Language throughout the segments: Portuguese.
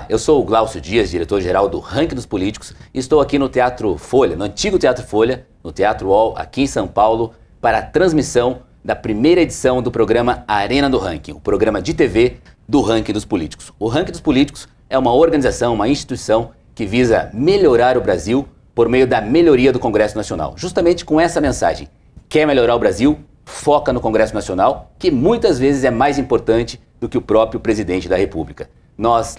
Olá, eu sou o Glaucio Dias, diretor-geral do Ranking dos Políticos, e estou aqui no Teatro Folha, no antigo Teatro Folha, no Teatro UOL, aqui em São Paulo, para a transmissão da primeira edição do programa Arena do Ranking, o programa de TV do Ranking dos Políticos. O Ranking dos Políticos é uma organização, uma instituição que visa melhorar o Brasil por meio da melhoria do Congresso Nacional. Justamente com essa mensagem: quer melhorar o Brasil? Foca no Congresso Nacional, que muitas vezes é mais importante do que o próprio presidente da República. Nós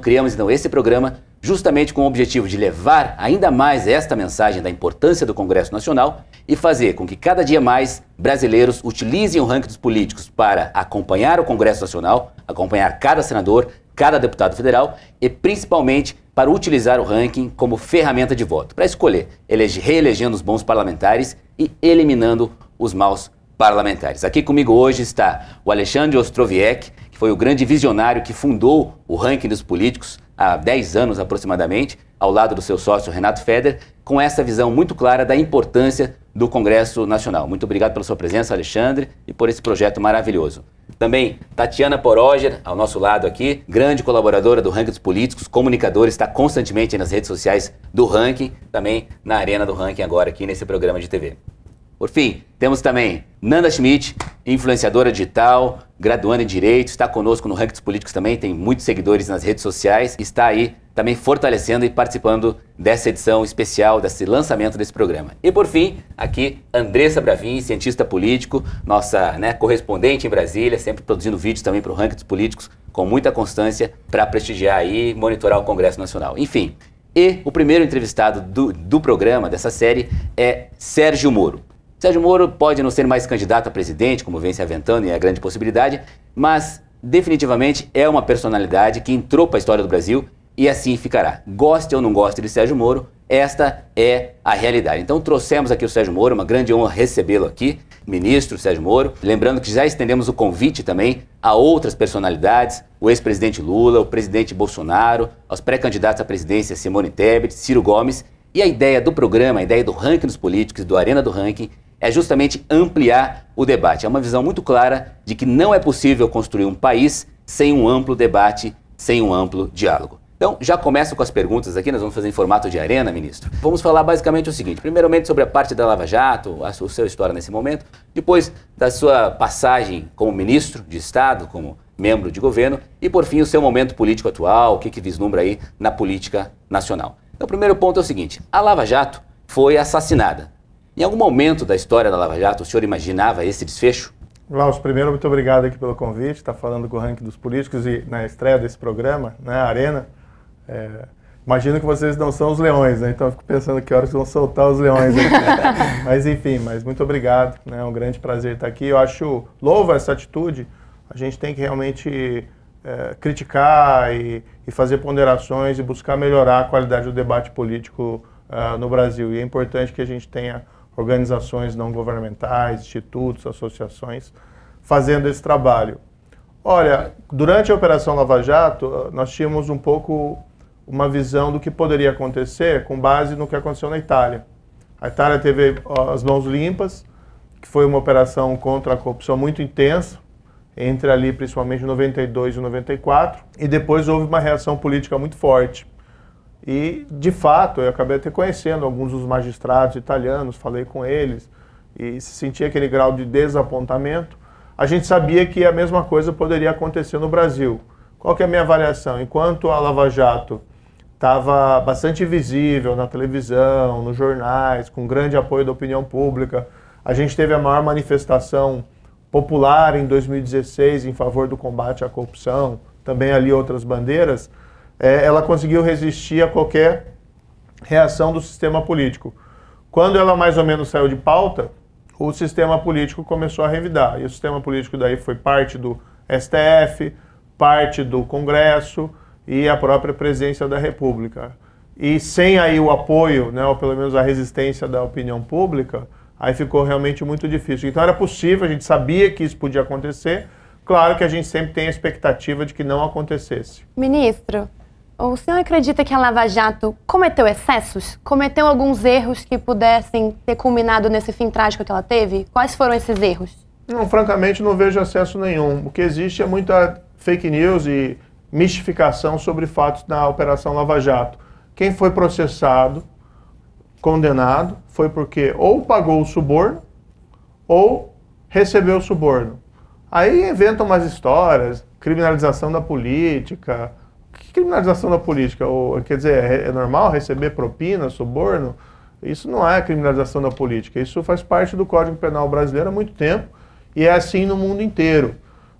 criamos então esse programa justamente com o objetivo de levar ainda mais esta mensagem da importância do Congresso Nacional e fazer com que cada dia mais brasileiros utilizem o Ranking dos Políticos para acompanhar o Congresso Nacional, acompanhar cada senador, cada deputado federal e principalmente para utilizar o ranking como ferramenta de voto, para escolher, reelegendo os bons parlamentares e eliminando os maus parlamentares. Aqui comigo hoje está o Alexandre Ostrowiec, que foi o grande visionário que fundou o Ranking dos Políticos há 10 anos aproximadamente, ao lado do seu sócio Renato Feder, com essa visão muito clara da importância do Congresso Nacional. Muito obrigado pela sua presença, Alexandre, e por esse projeto maravilhoso. Também Tatiana Poroger, ao nosso lado aqui, grande colaboradora do Ranking dos Políticos, comunicadora, está constantemente nas redes sociais do Ranking, também na Arena do Ranking agora aqui nesse programa de TV. Por fim, temos também Nanda Schmidt, influenciadora digital, graduanda em Direito, está conosco no Ranking dos Políticos também, tem muitos seguidores nas redes sociais, está aí também fortalecendo e participando dessa edição especial, desse lançamento desse programa. E por fim, aqui, Andressa Bravin, cientista político, nossa correspondente em Brasília, sempre produzindo vídeos também para o Ranking dos Políticos, com muita constância para prestigiar e monitorar o Congresso Nacional. Enfim, e o primeiro entrevistado do programa, dessa série, é Sérgio Moro. Sérgio Moro pode não ser mais candidato a presidente, como vem se aventando, e é a grande possibilidade, mas definitivamente é uma personalidade que entrou para a história do Brasil e assim ficará. Goste ou não goste de Sérgio Moro, esta é a realidade. Então trouxemos aqui o Sérgio Moro, uma grande honra recebê-lo aqui, ministro Sérgio Moro. Lembrando que já estendemos o convite também a outras personalidades, o ex-presidente Lula, o presidente Bolsonaro, aos pré-candidatos à presidência Simone Tebet, Ciro Gomes. E a ideia do programa, a ideia do Ranking dos Políticos, do Arena do Ranking, é justamente ampliar o debate. É uma visão muito clara de que não é possível construir um país sem um amplo debate, sem um amplo diálogo. Então, já começo com as perguntas aqui, nós vamos fazer em formato de arena, ministro. Vamos falar basicamente o seguinte: primeiramente sobre a parte da Lava Jato, a sua história nesse momento, depois da sua passagem como ministro de Estado, como membro de governo, e por fim o seu momento político atual, o que vislumbra aí na política nacional. Então, o primeiro ponto é o seguinte: a Lava Jato foi assassinada. Em algum momento da história da Lava Jato, o senhor imaginava esse desfecho? Glaucio, primeiro, muito obrigado aqui pelo convite, está falando com o Ranking dos Políticos e na estreia desse programa, né, Arena. Imagino que vocês não são os leões, né? Então eu fico pensando que horas vão soltar os leões aqui. Mas enfim, muito obrigado, né? É um grande prazer estar aqui. Eu louvo essa atitude. A gente tem que realmente criticar e fazer ponderações e buscar melhorar a qualidade do debate político no Brasil. E é importante que a gente tenha organizações não governamentais, institutos, associações fazendo esse trabalho. Olha, durante a Operação Lava Jato, nós tínhamos um pouco uma visão do que poderia acontecer com base no que aconteceu na Itália. A Itália teve as mãos limpas, que foi uma operação contra a corrupção muito intensa, entre ali principalmente 92 e 94, e depois houve uma reação política muito forte. E, de fato, eu acabei até conhecendo alguns dos magistrados italianos, falei com eles, e se sentia aquele grau de desapontamento. A gente sabia que a mesma coisa poderia acontecer no Brasil. Qual que é a minha avaliação? Enquanto a Lava Jato estava bastante visível na televisão, nos jornais, com grande apoio da opinião pública, a gente teve a maior manifestação popular em 2016 em favor do combate à corrupção, também ali outras bandeiras, ela conseguiu resistir a qualquer reação do sistema político. Quando ela mais ou menos saiu de pauta, o sistema político começou a revidar. E o sistema político daí foi parte do STF, parte do Congresso e a própria presidência da República. E sem aí o apoio, né, ou pelo menos a resistência da opinião pública, aí ficou realmente muito difícil. Então era possível, a gente sabia que isso podia acontecer. Claro que a gente sempre tem a expectativa de que não acontecesse. Ministro, o senhor acredita que a Lava Jato cometeu excessos? Cometeu alguns erros que pudessem ter culminado nesse fim trágico que ela teve? Quais foram esses erros? Não, francamente, não vejo excesso nenhum. O que existe é muita fake news e mistificação sobre fatos na Operação Lava Jato. Quem foi processado, condenado, foi porque ou pagou o suborno ou recebeu o suborno. Aí inventam umas histórias, criminalização da política. Que criminalização da política? Quer dizer, é normal receber propina, suborno? Isso não é criminalização da política. Isso faz parte do Código Penal brasileiro há muito tempo e é assim no mundo inteiro.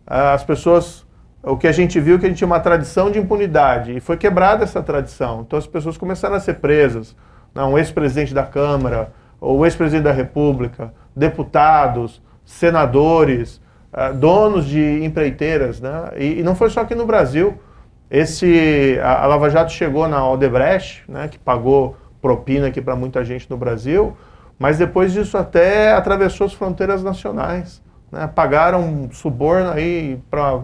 As pessoas, o que a gente viu é que a gente tinha uma tradição de impunidade e foi quebrada essa tradição. Então as pessoas começaram a ser presas. Um ex-presidente da Câmara, ou ex-presidente da República, deputados, senadores, donos de empreiteiras, né? E não foi só aqui no Brasil. A Lava Jato chegou na Odebrecht, né, que pagou propina aqui para muita gente no Brasil, mas depois disso até atravessou as fronteiras nacionais, né? Pagaram suborno aí para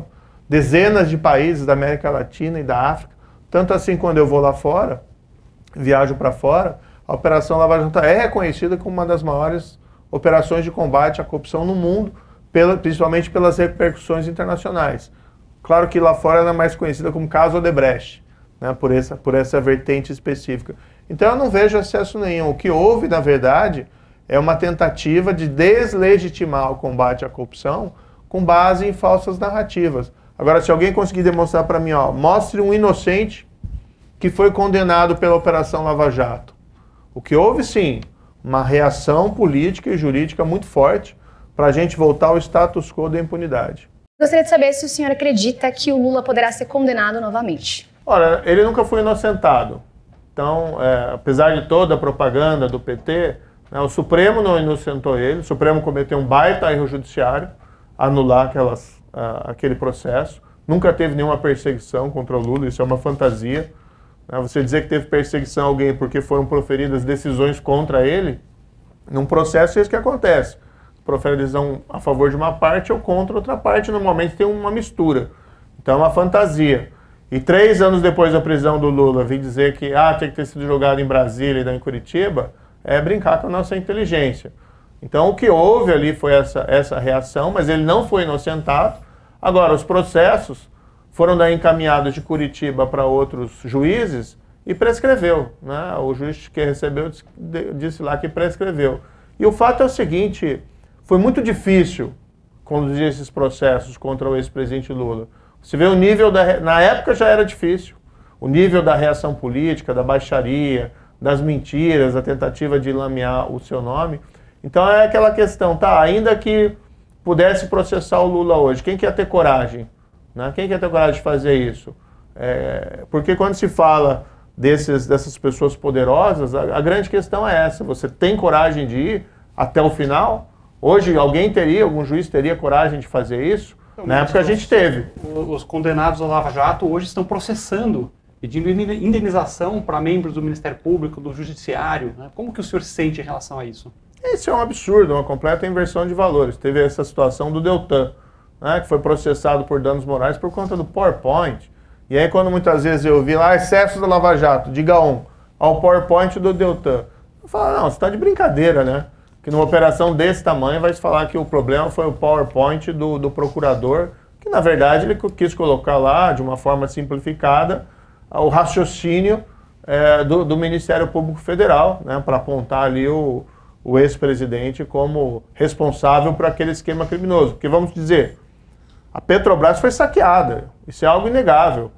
dezenas de países da América Latina e da África. Tanto assim, quando eu vou lá fora, viajo para fora, a Operação Lava Jato é reconhecida como uma das maiores operações de combate à corrupção no mundo, principalmente pelas repercussões internacionais. Claro que lá fora ela é mais conhecida como caso Odebrecht, né, por essa vertente específica. Então eu não vejo excesso nenhum. O que houve, na verdade, é uma tentativa de deslegitimar o combate à corrupção com base em falsas narrativas. Agora, se alguém conseguir demonstrar para mim, mostre um inocente que foi condenado pela Operação Lava Jato. O que houve, sim, uma reação política e jurídica muito forte para a gente voltar ao status quo da impunidade. Gostaria de saber se o senhor acredita que o Lula poderá ser condenado novamente. Olha, ele nunca foi inocentado. Então, apesar de toda a propaganda do PT, né, o Supremo não inocentou ele. O Supremo cometeu um baita erro judiciário, anular aquele processo. Nunca teve nenhuma perseguição contra o Lula, isso é uma fantasia. Você dizer que teve perseguição a alguém porque foram proferidas decisões contra ele, num processo é isso que acontece. Profere decisão a favor de uma parte ou contra outra parte, normalmente tem uma mistura. Então é uma fantasia. E 3 anos depois da prisão do Lula, vir dizer que tinha que ter sido jogado em Brasília e não em Curitiba, é brincar com a nossa inteligência. Então o que houve ali foi essa reação, mas ele não foi inocentado. Agora, os processos foram daí encaminhados de Curitiba para outros juízes e prescreveu, né? O juiz que recebeu disse lá que prescreveu. E o fato é o seguinte, foi muito difícil conduzir esses processos contra o ex-presidente Lula. Você vê o nível na época já era difícil, o nível da reação política, da baixaria, das mentiras, a tentativa de lamear o seu nome. Então é aquela questão, ainda que pudesse processar o Lula hoje, quem quer ter coragem? Né? Quem quer ter coragem de fazer isso? Porque quando se fala dessas pessoas poderosas, a grande questão é essa, você tem coragem de ir até o final? Hoje algum juiz teria coragem de fazer isso? Na época a gente teve. Os condenados ao Lava Jato hoje estão processando, pedindo indenização para membros do Ministério Público, do Judiciário. Né? Como que o senhor se sente em relação a isso? Isso é um absurdo, uma completa inversão de valores. Teve essa situação do Deltan, né, que foi processado por danos morais por conta do PowerPoint. E aí quando muitas vezes eu vi lá excessos da Lava Jato, diga ao PowerPoint do Deltan. Eu falo, não, você está de brincadeira, né? Que numa operação desse tamanho vai se falar que o problema foi o PowerPoint do procurador, que na verdade ele quis colocar lá, de uma forma simplificada, o raciocínio do Ministério Público Federal, né, para apontar ali o ex-presidente como responsável por aquele esquema criminoso. Porque vamos dizer, a Petrobras foi saqueada, isso é algo inegável.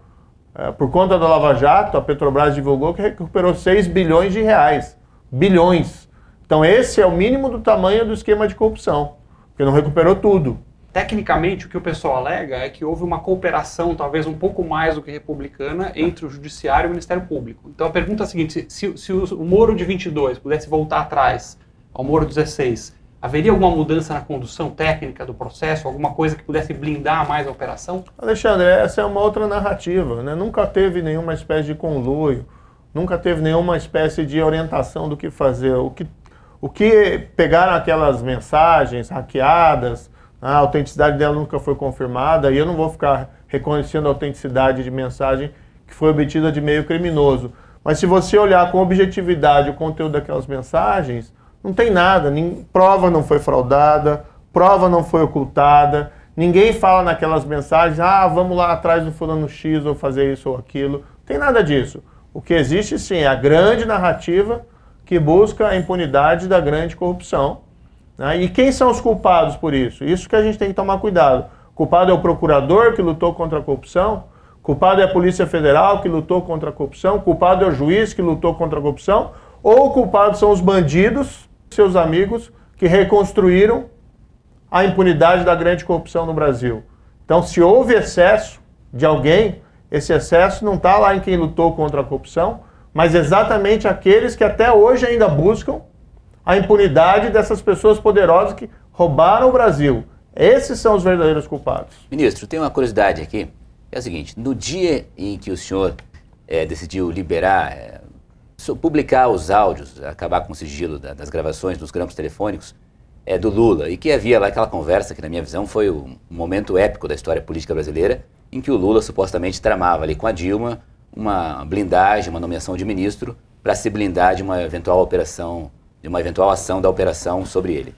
Por conta da Lava Jato, a Petrobras divulgou que recuperou 6 bilhões de reais. Bilhões. Então esse é o mínimo do tamanho do esquema de corrupção, porque não recuperou tudo. Tecnicamente, o que o pessoal alega é que houve uma cooperação, talvez um pouco mais do que republicana, entre o Judiciário e o Ministério Público. Então a pergunta é a seguinte, se o Moro de 22 pudesse voltar atrás ao Moro 16, haveria alguma mudança na condução técnica do processo, alguma coisa que pudesse blindar mais a operação? Alexandre, essa é uma outra narrativa, né? Nunca teve nenhuma espécie de conluio, nunca teve nenhuma espécie de orientação do que fazer. O que pegaram aquelas mensagens hackeadas, a autenticidade dela nunca foi confirmada, e eu não vou ficar reconhecendo a autenticidade de mensagem que foi obtida de meio criminoso. Mas se você olhar com objetividade o conteúdo daquelas mensagens, não tem nada, prova não foi fraudada, prova não foi ocultada. Ninguém fala naquelas mensagens, vamos lá atrás do fulano X ou fazer isso ou aquilo. Não tem nada disso. O que existe, sim, é a grande narrativa que busca a impunidade da grande corrupção. Né? E quem são os culpados por isso? Isso que a gente tem que tomar cuidado. O culpado é o procurador que lutou contra a corrupção, o culpado é a Polícia Federal que lutou contra a corrupção, o culpado é o juiz que lutou contra a corrupção, ou o culpado são os bandidos, seus amigos, que reconstruíram a impunidade da grande corrupção no Brasil. Então, se houve excesso de alguém, esse excesso não está lá em quem lutou contra a corrupção, mas exatamente aqueles que até hoje ainda buscam a impunidade dessas pessoas poderosas que roubaram o Brasil. Esses são os verdadeiros culpados. Ministro, tem uma curiosidade aqui, é o seguinte, no dia em que o senhor decidiu liberar, publicar os áudios, acabar com o sigilo das gravações dos grampos telefônicos do Lula, e que havia lá aquela conversa que, na minha visão, foi um momento épico da história política brasileira, em que o Lula supostamente tramava ali com a Dilma uma blindagem, uma nomeação de ministro para se blindar de uma eventual operação, de uma eventual ação da operação sobre ele.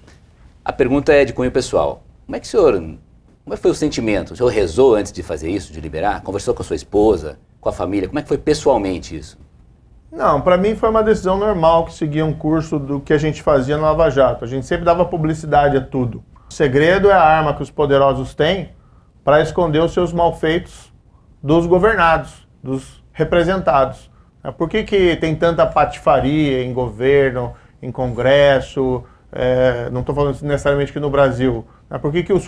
A pergunta é de cunho pessoal. Como é que como foi o sentimento? O senhor rezou antes de fazer isso, de liberar? Conversou com a sua esposa, com a família? Como é que foi pessoalmente isso? Não, para mim foi uma decisão normal que seguia um curso do que a gente fazia no Lava Jato. A gente sempre dava publicidade a tudo. O segredo é a arma que os poderosos têm para esconder os seus malfeitos dos governados, dos representados. Por que tem tanta patifaria em governo, em Congresso? Não estou falando necessariamente aqui no Brasil.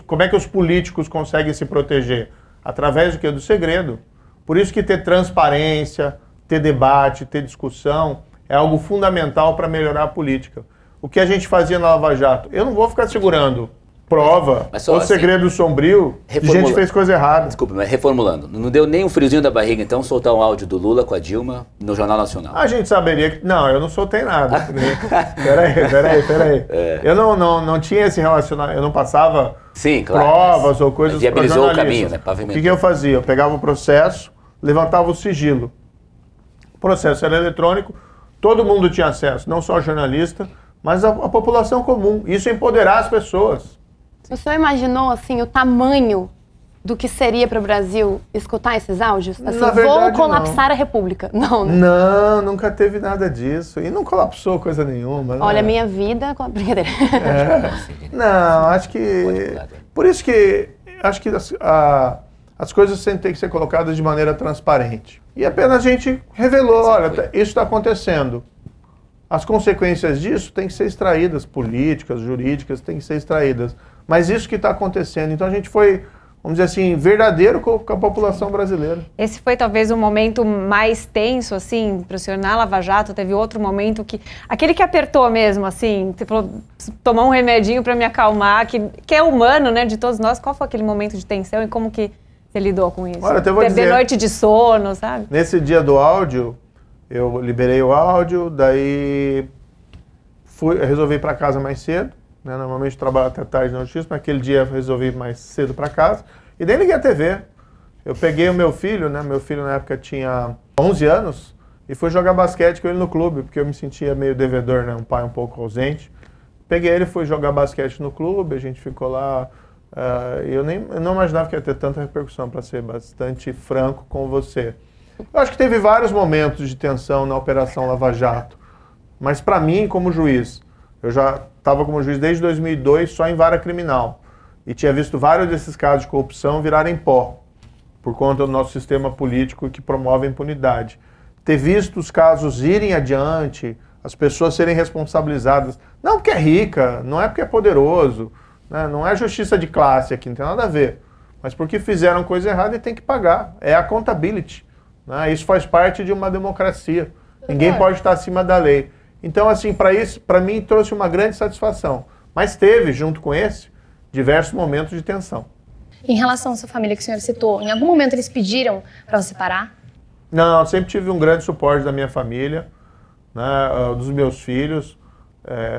Como é que os políticos conseguem se proteger? Através do quê? Do segredo. Por isso que ter transparência, ter debate, ter discussão é algo fundamental para melhorar a política. O que a gente fazia na Lava Jato? Eu não vou ficar segurando prova ou segredo sombrio de gente que fez coisa errada. Desculpe, mas reformulando. Não deu nem um friozinho da barriga, então, soltar um áudio do Lula com a Dilma no Jornal Nacional? A gente saberia que... Não, eu não soltei nada. Peraí. Eu não tinha esse relacionamento, eu não passava provas ou coisas para jornalistas. Viabilizou o caminho, né? O que eu fazia? Eu pegava o processo, levantava o sigilo. O processo era eletrônico, todo mundo tinha acesso, não só jornalista, mas a população comum. Isso é empoderar as pessoas. O senhor imaginou, assim, o tamanho do que seria para o Brasil escutar esses áudios? Assim, vou colapsar a República. Não, né? Não, nunca teve nada disso. E não colapsou coisa nenhuma. Olha, minha vida... Brincadeira. Não, acho que... Por isso que acho que as coisas sempre têm que ser colocadas de maneira transparente. E apenas a gente revelou, olha, isso está acontecendo. As consequências disso têm que ser extraídas, políticas, jurídicas, têm que ser extraídas. Mas isso que está acontecendo. Então a gente foi, vamos dizer assim, verdadeiro com a população brasileira. Esse foi talvez o momento mais tenso, assim, para o senhor na Lava Jato? Teve outro momento que... Aquele que apertou mesmo, assim, você falou, tomar um remedinho para me acalmar, que é humano, né, de todos nós. Qual foi aquele momento de tensão e como que você lidou com isso? Olha, eu vou dizer, noite de sono, sabe? Nesse dia do áudio, eu liberei o áudio, daí resolvi ir para casa mais cedo. Né? Normalmente eu trabalho até tarde na notícia, mas aquele dia eu resolvi ir mais cedo para casa. E daí liguei a TV. Eu peguei o meu filho, né? Meu filho na época tinha 11 anos, e fui jogar basquete com ele no clube, porque eu me sentia meio devedor, né? Um pai um pouco ausente. Peguei ele, fui jogar basquete no clube, a gente ficou lá. Eu não imaginava que ia ter tanta repercussão, para ser bastante franco com você. Eu acho que teve vários momentos de tensão na Operação Lava Jato, mas para mim, como juiz, eu já estava como juiz desde 2002 só em vara criminal e tinha visto vários desses casos de corrupção virarem pó por conta do nosso sistema político que promove a impunidade. Ter visto os casos irem adiante, as pessoas serem responsabilizadas, não porque é rica, não é porque é poderoso, né? Não é justiça de classe aqui, não tem nada a ver, mas porque fizeram coisa errada e tem que pagar, é accountability. Isso faz parte de uma democracia. Ninguém pode estar acima da lei. Então, assim, para mim, trouxe uma grande satisfação. Mas teve, junto com esse, diversos momentos de tensão. Em relação à sua família que o senhor citou, em algum momento eles pediram para você parar? Não, eu sempre tive um grande suporte da minha família, né, dos meus filhos.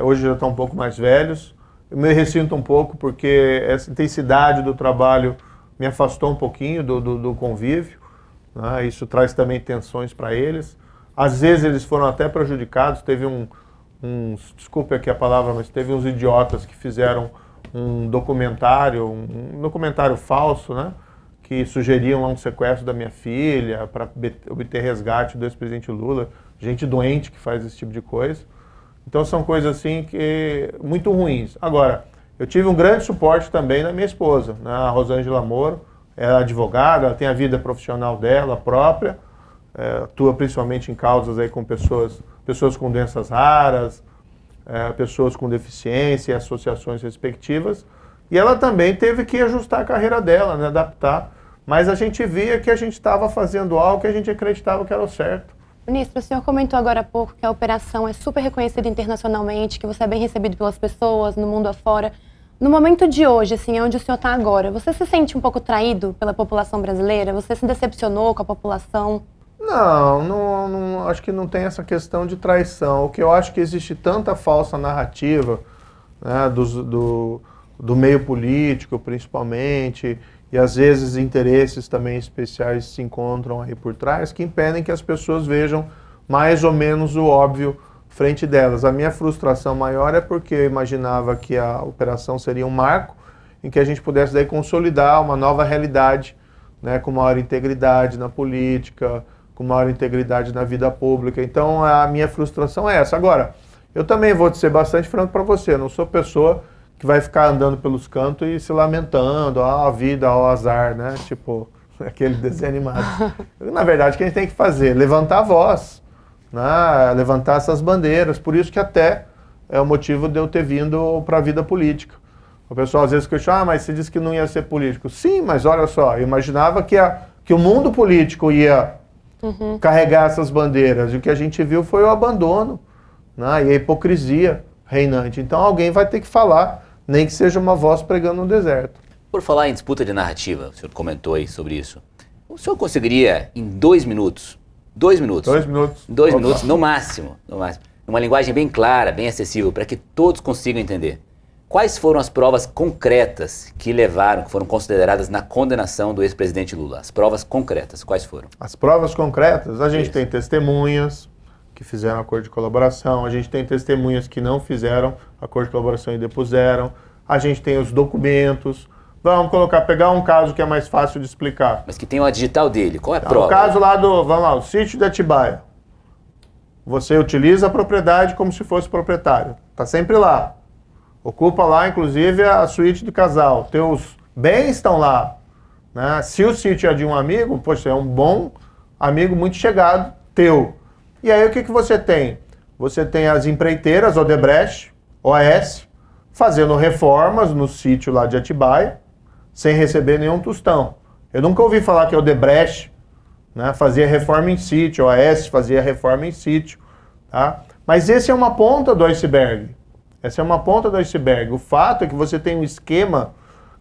Hoje já estão um pouco mais velhos. Eu me ressinto um pouco porque essa intensidade do trabalho me afastou um pouquinho do convívio. Isso traz também tensões para eles. Às vezes eles foram até prejudicados. Teve desculpe aqui a palavra, mas teve uns idiotas que fizeram um documentário falso, né? Que sugeriam lá um sequestro da minha filha para obter resgate do ex-presidente Lula. Gente doente que faz esse tipo de coisa. Então são coisas assim que muito ruins. Agora, eu tive um grande suporte também da minha esposa, né? A Rosângela Moro. Ela é advogada, ela tem a vida profissional dela própria, atua principalmente em causas aí com pessoas com doenças raras, pessoas com deficiência, associações respectivas. E ela também teve que ajustar a carreira dela, né, adaptar. Mas a gente via que a gente estava fazendo algo que a gente acreditava que era o certo. Ministro, o senhor comentou agora há pouco que a operação é super reconhecida internacionalmente, que você é bem recebido pelas pessoas, no mundo afora. No momento de hoje, assim, onde o senhor está agora, você se sente um pouco traído pela população brasileira? Você se decepcionou com a população? Não, acho que não tem essa questão de traição. O que eu acho que existe tanta falsa narrativa, né, do meio político, principalmente, e às vezes interesses também especiais se encontram aí por trás, que impedem que as pessoas vejam mais ou menos o óbvio frente delas. A minha frustração maior é porque eu imaginava que a operação seria um marco em que a gente pudesse daí consolidar uma nova realidade, né, com maior integridade na política, com maior integridade na vida pública. Então a minha frustração é essa. Agora, eu também vou ser bastante franco para você, eu não sou pessoa que vai ficar andando pelos cantos e se lamentando, a vida, o azar, né, tipo aquele desenho animado. Na verdade, o que a gente tem que fazer? Levantar a voz, né, levantar essas bandeiras. Por isso que até é o motivo de eu ter vindo para a vida política. O pessoal às vezes questiona, mas você disse que não ia ser político. Sim, mas olha só, eu imaginava que o mundo político ia carregar essas bandeiras. E o que a gente viu foi o abandono, né, e a hipocrisia reinante. Então alguém vai ter que falar, nem que seja uma voz pregando no deserto. Por falar em disputa de narrativa, o senhor comentou aí sobre isso. O senhor conseguiria, em 2 minutos, 2 minutos. 2 minutos. 2 minutos, no máximo, uma linguagem bem clara, bem acessível, para que todos consigam entender. Quais foram as provas concretas que foram consideradas na condenação do ex-presidente Lula? As provas concretas, quais foram? As provas concretas, a gente tem testemunhas que fizeram acordo de colaboração, a gente tem testemunhas que não fizeram acordo de colaboração e depuseram, a gente tem os documentos. Vamos pegar um caso que é mais fácil de explicar. Mas que tem o digital dele, qual é a prova? O caso lá o sítio de Atibaia. Você utiliza a propriedade como se fosse proprietário. Está sempre lá. Ocupa lá, inclusive, a suíte do casal. Teus bens estão lá, né? Se o sítio é de um amigo, poxa, é um bom amigo muito chegado teu. E aí o que você tem? Você tem as empreiteiras, Odebrecht, OAS, fazendo reformas no sítio lá de Atibaia, sem receber nenhum tostão. Eu nunca ouvi falar que a Odebrecht, né, fazia reforma em sítio, a OAS fazia reforma em sítio. Tá? Mas esse é uma ponta do iceberg. Essa é uma ponta do iceberg. O fato é que você tem um esquema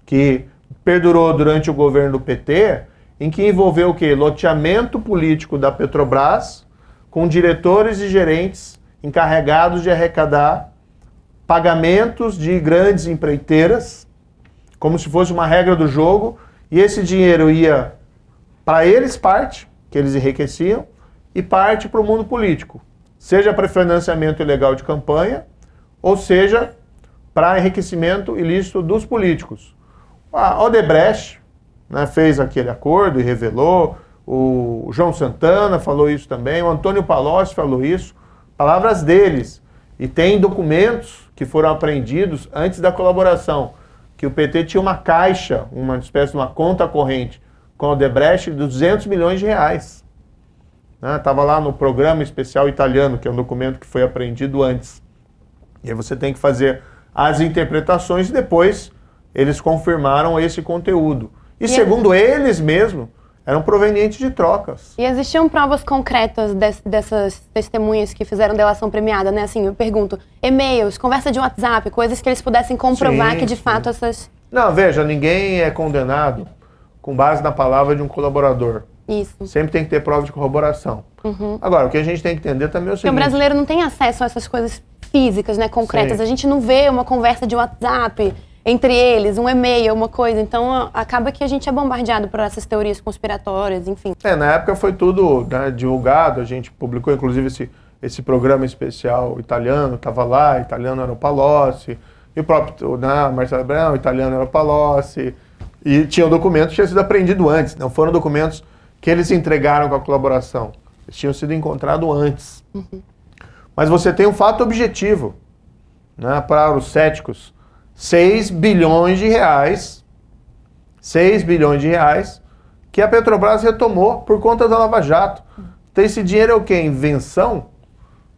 que perdurou durante o governo do PT, em que envolveu o quê? Loteamento político da Petrobras, com diretores e gerentes encarregados de arrecadar pagamentos de grandes empreiteiras, como se fosse uma regra do jogo, e esse dinheiro ia para eles parte, que eles enriqueciam, e parte para o mundo político, seja para financiamento ilegal de campanha, ou seja, para enriquecimento ilícito dos políticos. A Odebrecht, né, fez aquele acordo e revelou, o João Santana falou isso também, o Antônio Palocci falou isso, palavras deles. E tem documentos que foram apreendidos antes da colaboração, que o PT tinha uma caixa, uma espécie de uma conta corrente com a Odebrecht de 200 milhões de reais. Estava lá no programa especial italiano, que é um documento que foi apreendido antes. E aí você tem que fazer as interpretações e depois eles confirmaram esse conteúdo. E segundo eles mesmos, eram provenientes de trocas. E existiam provas concretas dessas testemunhas que fizeram delação premiada, né? Assim, eu pergunto, e-mails, conversa de WhatsApp, coisas que eles pudessem comprovar que de fato essas... Não, veja, ninguém é condenado com base na palavra de um colaborador. Isso. Sempre tem que ter prova de corroboração. Agora, o que a gente tem que entender também é o seguinte... Porque o brasileiro não tem acesso a essas coisas físicas, né, concretas. Sim. A gente não vê uma conversa de WhatsApp entre eles, um e-mail, uma coisa. Então, acaba que a gente é bombardeado por essas teorias conspiratórias, enfim. Na época foi tudo, né, divulgado, a gente publicou, inclusive, esse programa especial italiano, estava lá, italiano era o Palocci, E o próprio Marcelo Abrão, o italiano era Palocci, e tinham documentos que tinham sido apreendidos antes, não foram documentos que eles entregaram com a colaboração, eles tinham sido encontrados antes. Mas você tem um fato objetivo, né, para os céticos, 6 bilhões de reais que a Petrobras retomou por conta da Lava Jato. Então esse dinheiro é o quê? Invenção?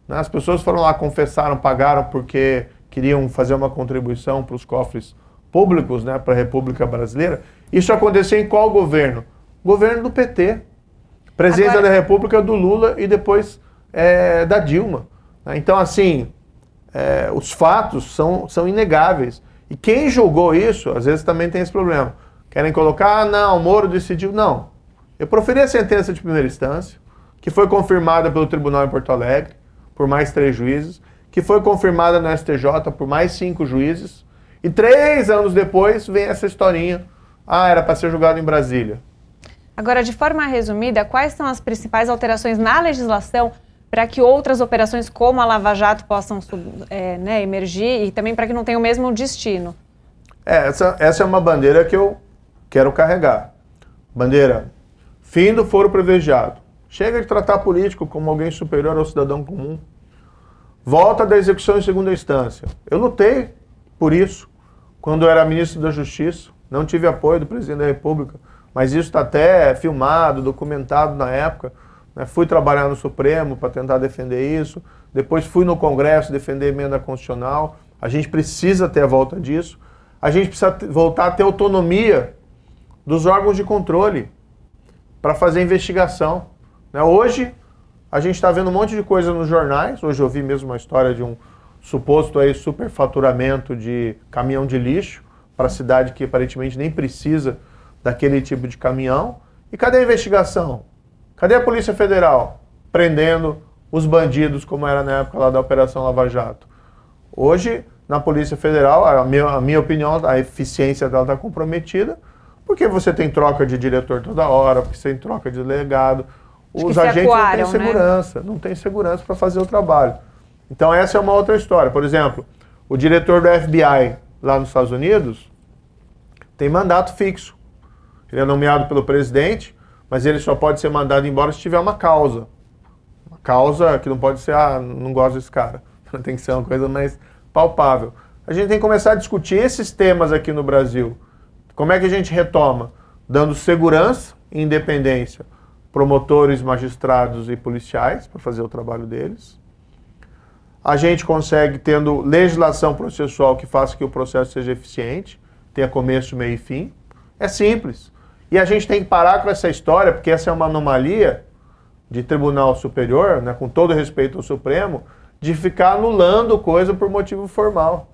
Né? As pessoas foram lá, confessaram, pagaram porque queriam fazer uma contribuição para os cofres públicos, né, para a República Brasileira. Isso aconteceu em qual governo? Governo do PT. Presidência da República do Lula e depois da Dilma. Então, assim, os fatos são inegáveis. E quem julgou isso, às vezes também tem esse problema. Querem colocar, não, o Moro decidiu. Não. Eu proferi a sentença de primeira instância, que foi confirmada pelo Tribunal em Porto Alegre, por mais 3 juízes, que foi confirmada no STJ por mais 5 juízes, e 3 anos depois vem essa historinha, era para ser julgado em Brasília. Agora, de forma resumida, quais são as principais alterações na legislação para que outras operações como a Lava Jato possam emergir e também para que não tenha o mesmo destino? Essa é uma bandeira que eu quero carregar. Bandeira, fim do foro privilegiado. Chega de tratar político como alguém superior ao cidadão comum. Volta da execução em segunda instância. Eu lutei por isso quando eu era ministro da Justiça. Não tive apoio do presidente da República, mas isso está até filmado, documentado na época. Fui trabalhar no Supremo para tentar defender isso. Depois fui no Congresso defender a emenda constitucional. A gente precisa ter a volta disso. A gente precisa voltar a ter autonomia dos órgãos de controle para fazer investigação. Hoje, a gente está vendo um monte de coisa nos jornais. Hoje eu vi mesmo uma história de um suposto superfaturamento de caminhão de lixo para a cidade que aparentemente nem precisa daquele tipo de caminhão. E cadê a investigação? Cadê a Polícia Federal prendendo os bandidos, como era na época lá da Operação Lava Jato? Hoje, na Polícia Federal, a minha opinião, a eficiência dela está comprometida, porque você tem troca de diretor toda hora, porque você tem troca de delegado. Os agentes não têm segurança, não têm segurança para fazer o trabalho. Então essa é uma outra história. Por exemplo, o diretor do FBI lá nos Estados Unidos tem mandato fixo. Ele é nomeado pelo presidente, mas ele só pode ser mandado embora se tiver uma causa. Uma causa que não pode ser, não gosto desse cara. Tem que ser uma coisa mais palpável. A gente tem que começar a discutir esses temas aqui no Brasil. Como é que a gente retoma? Dando segurança e independência, promotores, magistrados e policiais para fazer o trabalho deles. A gente consegue tendo legislação processual que faça que o processo seja eficiente, tenha começo, meio e fim. É simples. E a gente tem que parar com essa história, porque essa é uma anomalia de tribunal superior, com todo respeito ao Supremo, de ficar anulando coisa por motivo formal.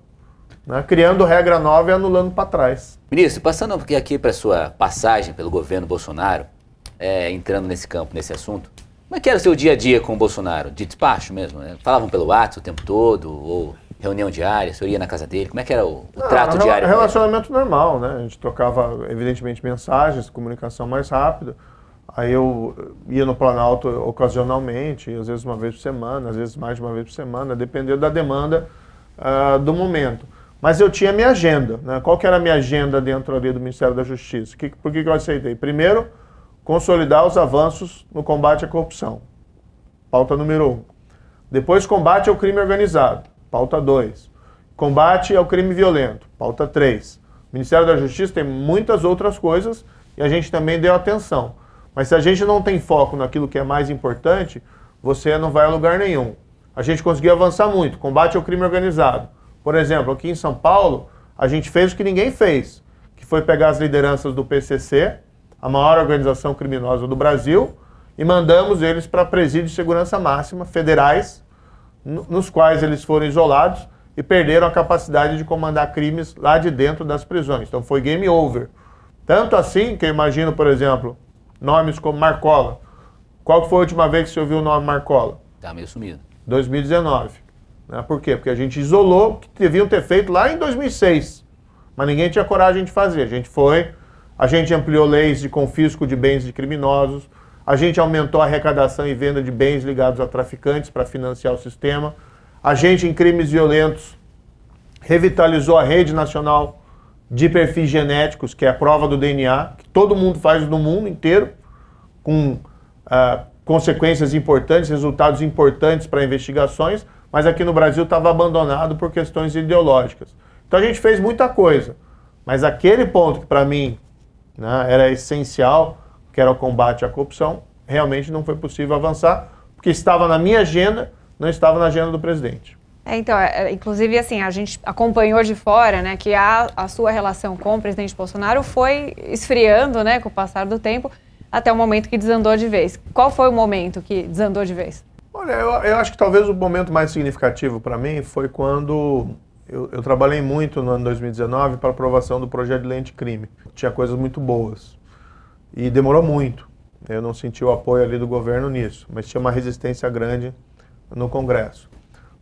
Criando regra nova e anulando para trás. Ministro, passando aqui para a sua passagem pelo governo Bolsonaro, entrando nesse campo, nesse assunto, como é que era o seu dia a dia com o Bolsonaro? De despacho mesmo? Falavam pelo WhatsApp o tempo todo? Ou reunião diária? O senhor ia na casa dele? Como é que era o trato diário? Relacionamento normal, A gente trocava, evidentemente, mensagens, comunicação mais rápida. Aí eu ia no Planalto ocasionalmente, às vezes uma vez por semana, às vezes mais de uma vez por semana, dependendo da demanda do momento. Mas eu tinha minha agenda. Qual que era a minha agenda dentro ali do Ministério da Justiça? Por que eu aceitei? Primeiro, consolidar os avanços no combate à corrupção. Pauta número 1. Depois, combate ao crime organizado. Pauta 2. Combate ao crime violento. Pauta 3. O Ministério da Justiça tem muitas outras coisas e a gente também deu atenção. Mas se a gente não tem foco naquilo que é mais importante, você não vai a lugar nenhum. A gente conseguiu avançar muito. Combate ao crime organizado. Por exemplo, aqui em São Paulo, a gente fez o que ninguém fez, que foi pegar as lideranças do PCC, a maior organização criminosa do Brasil, e mandamos eles para presídios de segurança máxima, federais, nos quais eles foram isolados e perderam a capacidade de comandar crimes lá de dentro das prisões. Então foi game over. Tanto assim que eu imagino, por exemplo, nomes como Marcola. Qual foi a última vez que você ouviu o nome Marcola? Tá meio sumido. 2019. Por quê? Porque a gente isolou o que deviam ter feito lá em 2006. Mas ninguém tinha coragem de fazer. A gente ampliou leis de confisco de bens de criminosos, a gente aumentou a arrecadação e venda de bens ligados a traficantes para financiar o sistema, a gente, em crimes violentos, revitalizou a rede nacional de perfis genéticos, que é a prova do DNA, que todo mundo faz no mundo inteiro, com consequências importantes, resultados importantes para investigações, mas aqui no Brasil estava abandonado por questões ideológicas. Então a gente fez muita coisa, mas aquele ponto que para mim, né, era essencial, que era o combate à corrupção, realmente não foi possível avançar, porque estava na minha agenda, não estava na agenda do presidente. Então, inclusive, assim, a gente acompanhou de fora, né, que a sua relação com o presidente Bolsonaro foi esfriando, né, com o passar do tempo, até o momento que desandou de vez. Qual foi o momento que desandou de vez? Olha, eu acho que talvez o momento mais significativo para mim foi quando eu trabalhei muito no ano 2019 para a aprovação do projeto de lei anticrime. Tinha coisas muito boas e demorou muito. Eu não senti o apoio ali do governo nisso, mas tinha uma resistência grande no Congresso.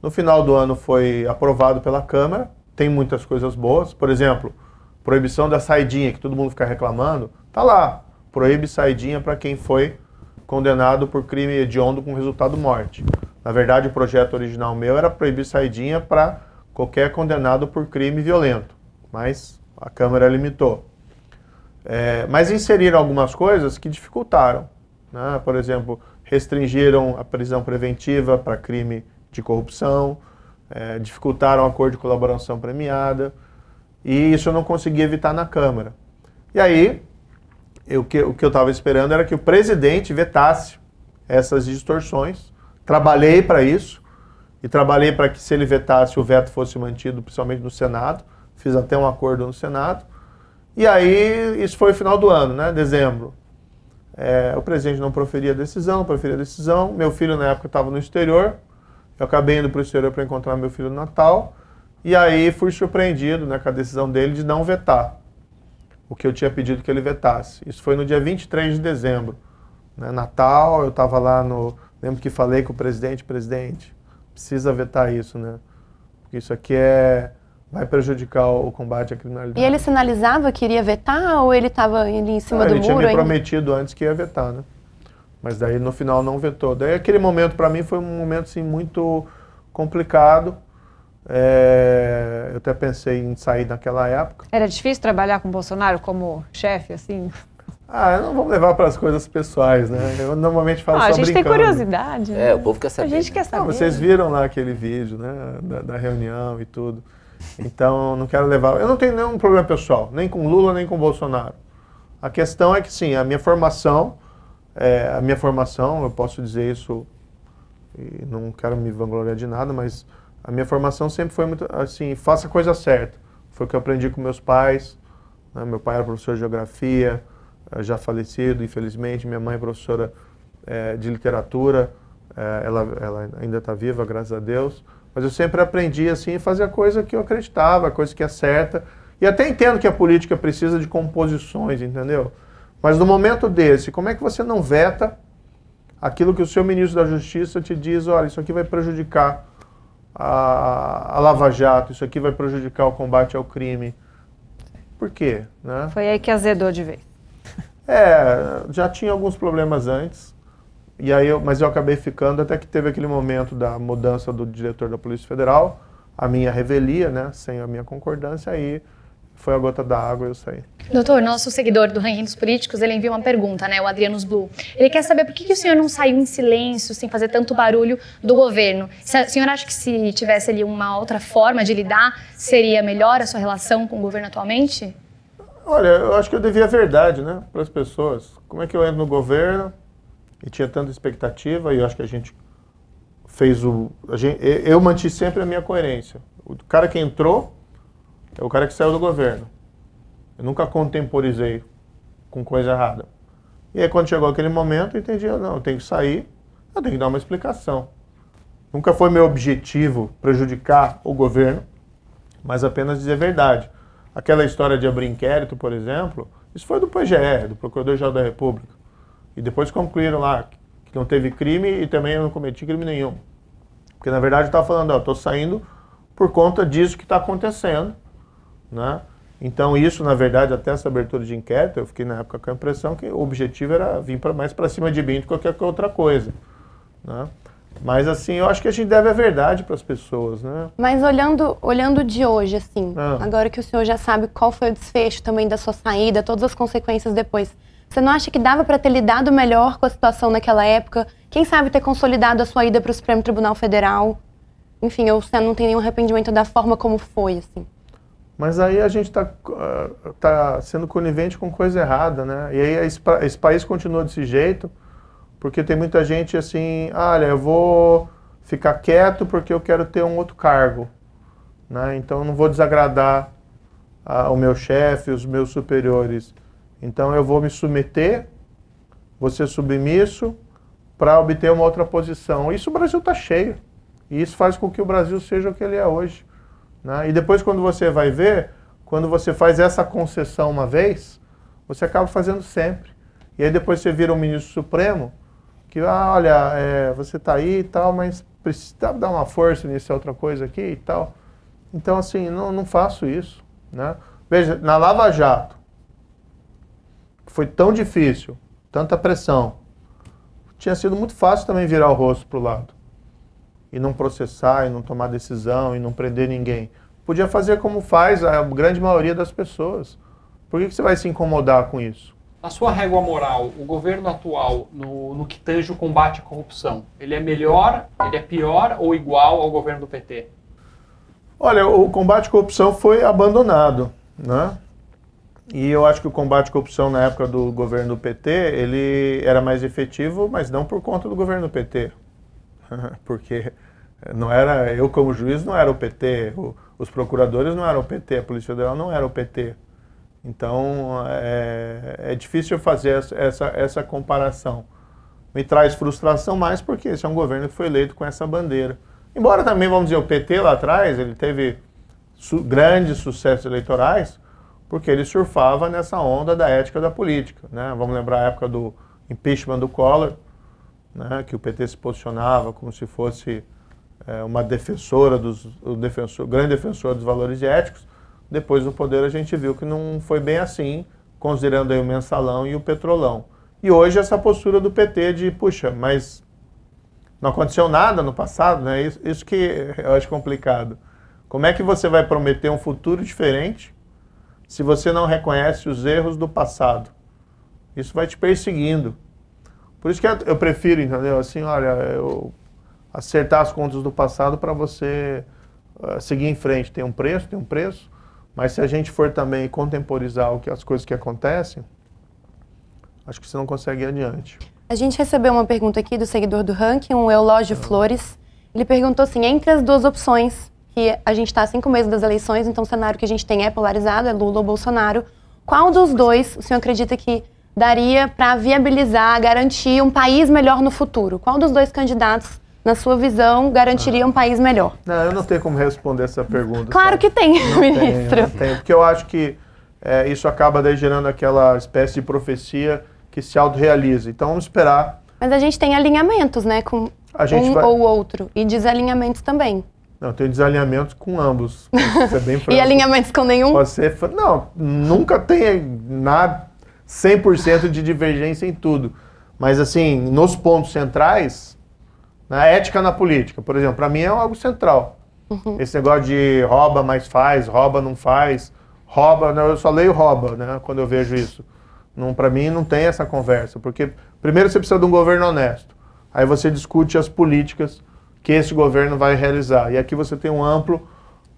No final do ano foi aprovado pela Câmara, tem muitas coisas boas. Por exemplo, proibição da saidinha, que todo mundo fica reclamando, tá lá. Proíbe saidinha para quem foi condenado por crime hediondo com resultado morte. Na verdade, o projeto original meu era proibir saidinha para qualquer condenado por crime violento, mas a Câmara limitou. Mas inseriram algumas coisas que dificultaram, né? Por exemplo, restringiram a prisão preventiva para crime de corrupção, dificultaram o acordo de colaboração premiada, e isso eu não consegui evitar na Câmara. E aí, o que eu estava esperando era que o presidente vetasse essas distorções. Trabalhei para isso, e trabalhei para que, se ele vetasse, o veto fosse mantido, principalmente no Senado. Fiz até um acordo no Senado. E aí, isso foi o final do ano, né? Dezembro. O presidente não proferia decisão, Meu filho, na época, estava no exterior. Eu acabei indo para o exterior para encontrar meu filho no Natal. E aí, fui surpreendido, né, com a decisão dele de não vetar o que eu tinha pedido que ele vetasse. Isso foi no dia 23 de dezembro. Né? Natal, eu estava lá no... Lembro que falei com o presidente, precisa vetar isso, né? Porque isso aqui vai prejudicar o combate à criminalidade. E ele sinalizava que iria vetar ou ele estava ali em cima do muro? Ele tinha me prometido antes que ia vetar, né? Mas daí no final não vetou. Daí aquele momento para mim foi um momento assim, muito complicado. Eu até pensei em sair naquela época. Era difícil trabalhar com o Bolsonaro como chefe, assim? Não vamos levar para as coisas pessoais, né? Eu normalmente falo só brincando. A gente tem curiosidade. Né? O povo quer saber. A gente quer saber. Vocês viram lá aquele vídeo, né? Da reunião e tudo. Então, não quero levar... Eu não tenho nenhum problema pessoal, nem com Lula, nem com Bolsonaro. A questão é que, sim, a minha formação, eu posso dizer isso, e não quero me vangloriar de nada, mas a minha formação sempre foi muito, assim, faça a coisa certa. Foi o que eu aprendi com meus pais, né? Meu pai era professor de geografia, já falecido, infelizmente. Minha mãe é professora de literatura, ela ainda está viva, graças a Deus. Mas eu sempre aprendi assim, a fazer a coisa que eu acreditava, a coisa que é certa. E até entendo que a política precisa de composições, entendeu? Mas no momento desse, como é que você não veta aquilo que o seu ministro da Justiça te diz, olha, isso aqui vai prejudicar a Lava Jato, isso aqui vai prejudicar o combate ao crime. Por quê? Né? Foi aí que azedou de vez. Já tinha alguns problemas antes, e aí mas eu acabei ficando até que teve aquele momento da mudança do diretor da Polícia Federal, a minha revelia, né, sem a minha concordância, aí foi a gota d'água e eu saí. Doutor, nosso seguidor do Ranking dos Políticos, ele enviou uma pergunta, né, o Adrianos Blue. Ele quer saber por que o senhor não saiu em silêncio, sem fazer tanto barulho do governo. O senhor acha que se tivesse ali uma outra forma de lidar, seria melhor a sua relação com o governo atualmente? Olha, eu acho que eu devia a verdade, né, para as pessoas. Como é que eu entro no governo e tinha tanta expectativa, e eu acho que a gente fez eu mantive sempre a minha coerência. O cara que entrou é o cara que saiu do governo. Eu nunca contemporizei com coisa errada. E aí quando chegou aquele momento, eu entendi, não, eu tenho que sair, eu tenho que dar uma explicação. Nunca foi meu objetivo prejudicar o governo, mas apenas dizer a verdade. Aquela história de abrir inquérito, por exemplo, isso foi do PGR, do Procurador-Geral da República. E depois concluíram lá que não teve crime e também eu não cometi crime nenhum. Porque na verdade eu estava falando, eu estou saindo por conta disso que está acontecendo, né? Então isso, na verdade, até essa abertura de inquérito, eu fiquei na época com a impressão que o objetivo era vir mais para cima de mim do que qualquer outra coisa, né? Mas assim, eu acho que a gente deve a verdade para as pessoas, né? Mas olhando de hoje, assim, agora que o senhor já sabe qual foi o desfecho também da sua saída, todas as consequências depois, você não acha que dava para ter lidado melhor com a situação naquela época? Quem sabe ter consolidado a sua ida para o Supremo Tribunal Federal? Enfim, ou você não tem nenhum arrependimento da forma como foi, assim? Mas aí a gente tá sendo conivente com coisa errada, né? E aí esse país continua desse jeito, porque tem muita gente assim, olha, eu vou ficar quieto porque eu quero ter um outro cargo, né? Então eu não vou desagradar o meu chefe, os meus superiores. Então eu vou me submeter, vou ser submisso para obter uma outra posição. Isso o Brasil está cheio. E isso faz com que o Brasil seja o que ele é hoje, né? E depois quando você vai ver, quando você faz essa concessão uma vez, você acaba fazendo sempre. E aí depois você vira um ministro supremo, que olha, você está aí e tal, mas precisa dar uma força nisso, outra coisa aqui e tal. Então assim, não faço isso, né? Veja, na Lava Jato, foi tão difícil, tanta pressão, tinha sido muito fácil também virar o rosto para o lado. E não processar, e não tomar decisão, e não prender ninguém. Podia fazer como faz a grande maioria das pessoas. Por que você vai se incomodar com isso? Na sua régua moral, o governo atual, no que tange o combate à corrupção, ele é melhor, ele é pior ou igual ao governo do PT? Olha, o combate à corrupção foi abandonado, né? E eu acho que o combate à corrupção na época do governo do PT, ele era mais efetivo, mas não por conta do governo do PT. Porque não era, eu como juiz não era o PT, os procuradores não eram o PT, a Polícia Federal não era o PT. Então é difícil fazer essa comparação. Me traz frustração mais porque esse é um governo que foi eleito com essa bandeira. Embora também, vamos dizer, o PT lá atrás, ele teve grandes sucessos eleitorais, porque ele surfava nessa onda da ética da política, né? Vamos lembrar a época do impeachment do Collor, né? Que o PT se posicionava como se fosse uma defensora, grande defensor dos valores éticos. Depois no poder a gente viu que não foi bem assim, considerando aí o mensalão e o petrolão. E hoje essa postura do PT de, puxa, mas não aconteceu nada no passado, né? Isso que eu acho complicado. Como é que você vai prometer um futuro diferente se você não reconhece os erros do passado? Isso vai te perseguindo. Por isso que eu prefiro, entendeu? Assim, olha, eu acertar as contas do passado para você seguir em frente. Tem um preço, mas se a gente for também contemporizar as coisas que acontecem, acho que você não consegue ir adiante. A gente recebeu uma pergunta aqui do seguidor do Ranking, o Eulógio Flores. Ele perguntou assim, entre as duas opções, que a gente está há 5 meses das eleições, então o cenário que a gente tem é polarizado, é Lula ou Bolsonaro. Qual dos dois o senhor acredita que daria para viabilizar, garantir um país melhor no futuro? Qual dos dois candidatos, na sua visão, garantiria um país melhor? Não, eu não tenho como responder essa pergunta. Claro sabe? que tem, ministro. Não tenho, porque eu acho que isso acaba daí gerando aquela espécie de profecia que se autorrealiza. Então vamos esperar. Mas a gente tem alinhamentos, né, com ou outro, e desalinhamentos também. Não, tem desalinhamentos com ambos. Ser bem franco. E alinhamentos com nenhum? Não, nunca tem nada 100% de divergência em tudo. Mas assim, nos pontos centrais, na ética na política, por exemplo, para mim é algo central. Esse negócio de rouba, mas faz, rouba, não faz, rouba, não, eu só leio rouba, né, quando eu vejo isso. Para mim não tem essa conversa, porque primeiro você precisa de um governo honesto, aí você discute as políticas que esse governo vai realizar, e aqui você tem um amplo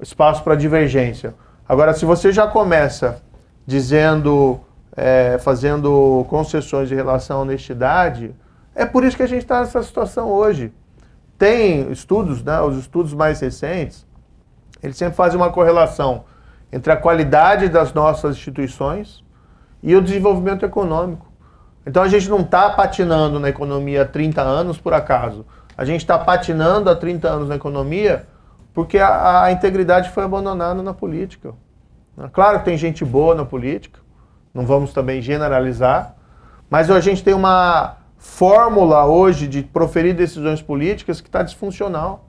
espaço para divergência. Agora, se você já começa dizendo, fazendo concessões em relação à honestidade, é por isso que a gente está nessa situação hoje. Tem estudos, né, os estudos mais recentes, eles sempre fazem uma correlação entre a qualidade das nossas instituições e o desenvolvimento econômico. Então a gente não está patinando na economia há 30 anos por acaso. A gente está patinando há 30 anos na economia porque a integridade foi abandonada na política. Claro que tem gente boa na política, não vamos também generalizar, mas a gente tem uma fórmula hoje de proferir decisões políticas que está disfuncional.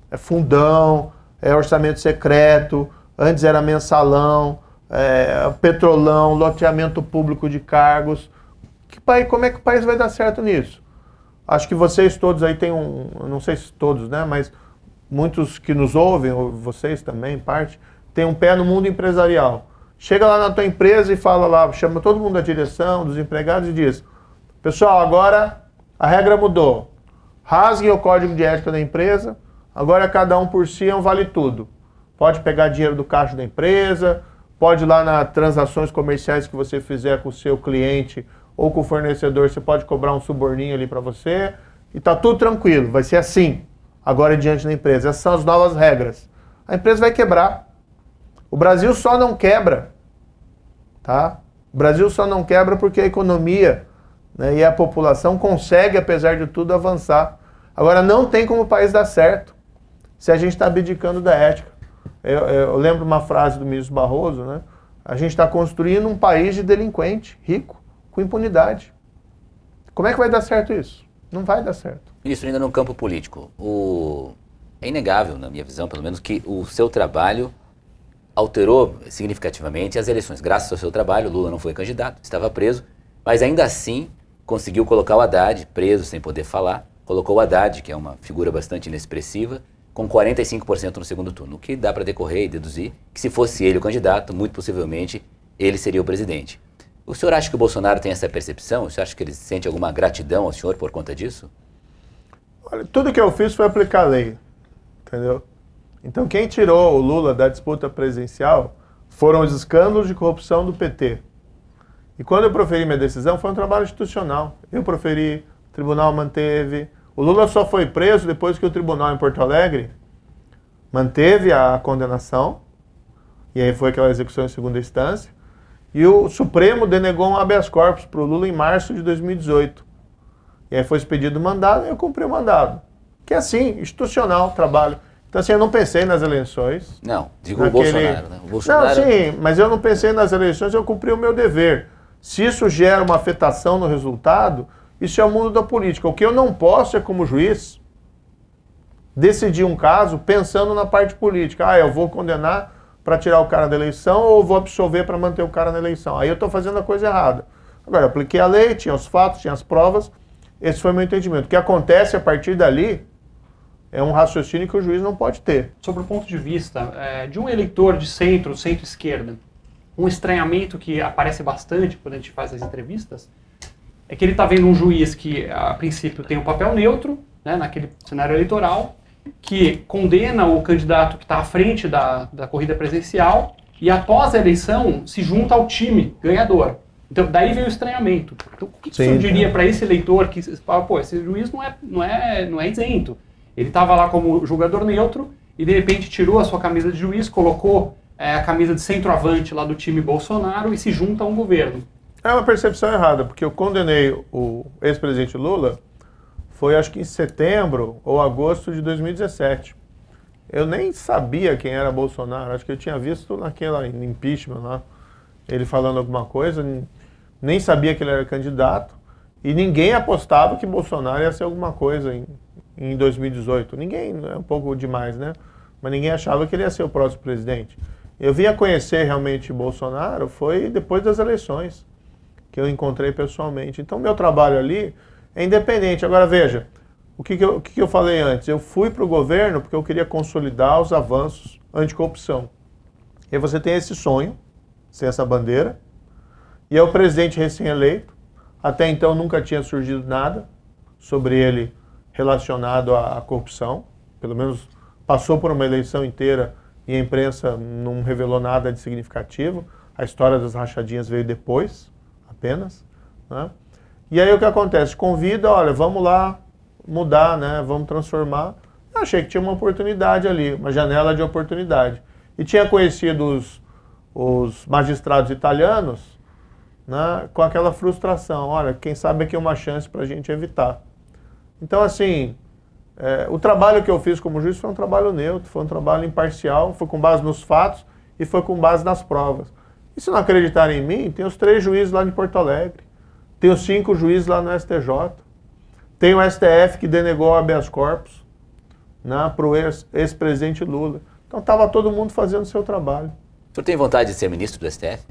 É fundão, é orçamento secreto, antes era mensalão, petrolão, loteamento público de cargos. Como é que o país vai dar certo nisso? acho que vocês todos aí têm não sei se todos, né, mas muitos que nos ouvem, ou vocês também, parte, tem um pé no mundo empresarial. Chega lá na tua empresa e fala lá, chama todo mundo da direção, dos empregados e diz: pessoal, agora a regra mudou. Rasguem o código de ética da empresa, agora cada um por si é um vale tudo. Pode pegar dinheiro do caixa da empresa, pode ir lá nas transações comerciais que você fizer com o seu cliente ou com o fornecedor, você pode cobrar um suborninho ali para você e tá tudo tranquilo, vai ser assim, agora diante da empresa. Essas são as novas regras. A empresa vai quebrar. O Brasil só não quebra, tá? O Brasil só não quebra porque a economia, né, e a população consegue, apesar de tudo, avançar. Agora, não tem como o país dar certo se a gente está abdicando da ética. Eu lembro uma frase do ministro Barroso, né? A gente está construindo um país de delinquente, rico, com impunidade. Como é que vai dar certo isso? Não vai dar certo. Ministro, ainda no campo político, é inegável, na minha visão, pelo menos, que o seu trabalho alterou significativamente as eleições. Graças ao seu trabalho, Lula não foi candidato, estava preso, mas ainda assim conseguiu colocar o Haddad, preso sem poder falar, colocou o Haddad, que é uma figura bastante inexpressiva, com 45% no segundo turno, o que dá para decorrer e deduzir que se fosse ele o candidato, muito possivelmente ele seria o presidente. O senhor acha que o Bolsonaro tem essa percepção? O senhor acha que ele sente alguma gratidão ao senhor por conta disso? Olha, tudo que eu fiz foi aplicar a lei, entendeu? Então quem tirou o Lula da disputa presidencial foram os escândalos de corrupção do PT. E quando eu proferi minha decisão, foi um trabalho institucional. Eu proferi, o tribunal manteve. O Lula só foi preso depois que o tribunal em Porto Alegre manteve a condenação, e aí foi aquela execução em segunda instância, e o Supremo denegou um habeas corpus para o Lula em março de 2018. E aí foi expedido o mandado e eu cumpri o mandado. Que é assim, institucional, trabalho. Então assim, eu não pensei nas eleições. Não, digo o Bolsonaro, né? O Bolsonaro... Não, sim, mas eu não pensei nas eleições, eu cumpri o meu dever. Se isso gera uma afetação no resultado, isso é o mundo da política. O que eu não posso é, como juiz, decidir um caso pensando na parte política. Ah, eu vou condenar para tirar o cara da eleição ou vou absolver para manter o cara na eleição. Aí eu estou fazendo a coisa errada. Agora, eu apliquei a lei, tinha os fatos, tinha as provas, esse foi o meu entendimento. O que acontece a partir dali é um raciocínio que o juiz não pode ter. Sobre o ponto de vista de um eleitor de centro-esquerda, um estranhamento que aparece bastante quando a gente faz as entrevistas é que ele está vendo um juiz que, a princípio, tem um papel neutro, né, naquele cenário eleitoral, que condena o candidato que está à frente da corrida presidencial e, após a eleição, se junta ao time ganhador. Então, daí vem o estranhamento. Então, o que o senhor diria para esse eleitor que fala, pô, esse juiz não é isento? Ele estava lá como jogador neutro e, de repente, tirou a sua camisa de juiz, colocou a camisa de centroavante lá do time Bolsonaro e se junta a um governo. É uma percepção errada, porque eu condenei o ex-presidente Lula, foi acho que em setembro ou agosto de 2017. Eu nem sabia quem era Bolsonaro, acho que eu tinha visto naquela impeachment lá, ele falando alguma coisa, nem sabia que ele era candidato, e ninguém apostava que Bolsonaro ia ser alguma coisa em 2018. Ninguém, é um pouco demais, né? Mas ninguém achava que ele ia ser o próximo presidente. Eu vim a conhecer realmente Bolsonaro foi depois das eleições, que eu encontrei pessoalmente. Então, meu trabalho ali é independente. Agora, veja, o que eu falei antes? Eu fui para o governo porque eu queria consolidar os avanços anticorrupção. E aí você tem esse sonho, sem essa bandeira, e é o presidente recém-eleito. Até então nunca tinha surgido nada sobre ele relacionado à corrupção. Pelo menos passou por uma eleição inteira e a imprensa não revelou nada de significativo. A história das rachadinhas veio depois, apenas, né? E aí o que acontece? Convida, olha, vamos lá mudar, né? Vamos transformar. Eu achei que tinha uma oportunidade ali, uma janela de oportunidade. E tinha conhecido os magistrados italianos, né, com aquela frustração. Olha, quem sabe aqui é uma chance para a gente evitar. Então, assim, o trabalho que eu fiz como juiz foi um trabalho neutro, foi um trabalho imparcial, foi com base nos fatos e foi com base nas provas. E se não acreditarem em mim, tem os 3 juízes lá de Porto Alegre, tem os 5 juízes lá no STJ, tem o STF que denegou o habeas corpus, né, para o ex-presidente Lula. Então estava todo mundo fazendo o seu trabalho. O senhor tem vontade de ser ministro do STF?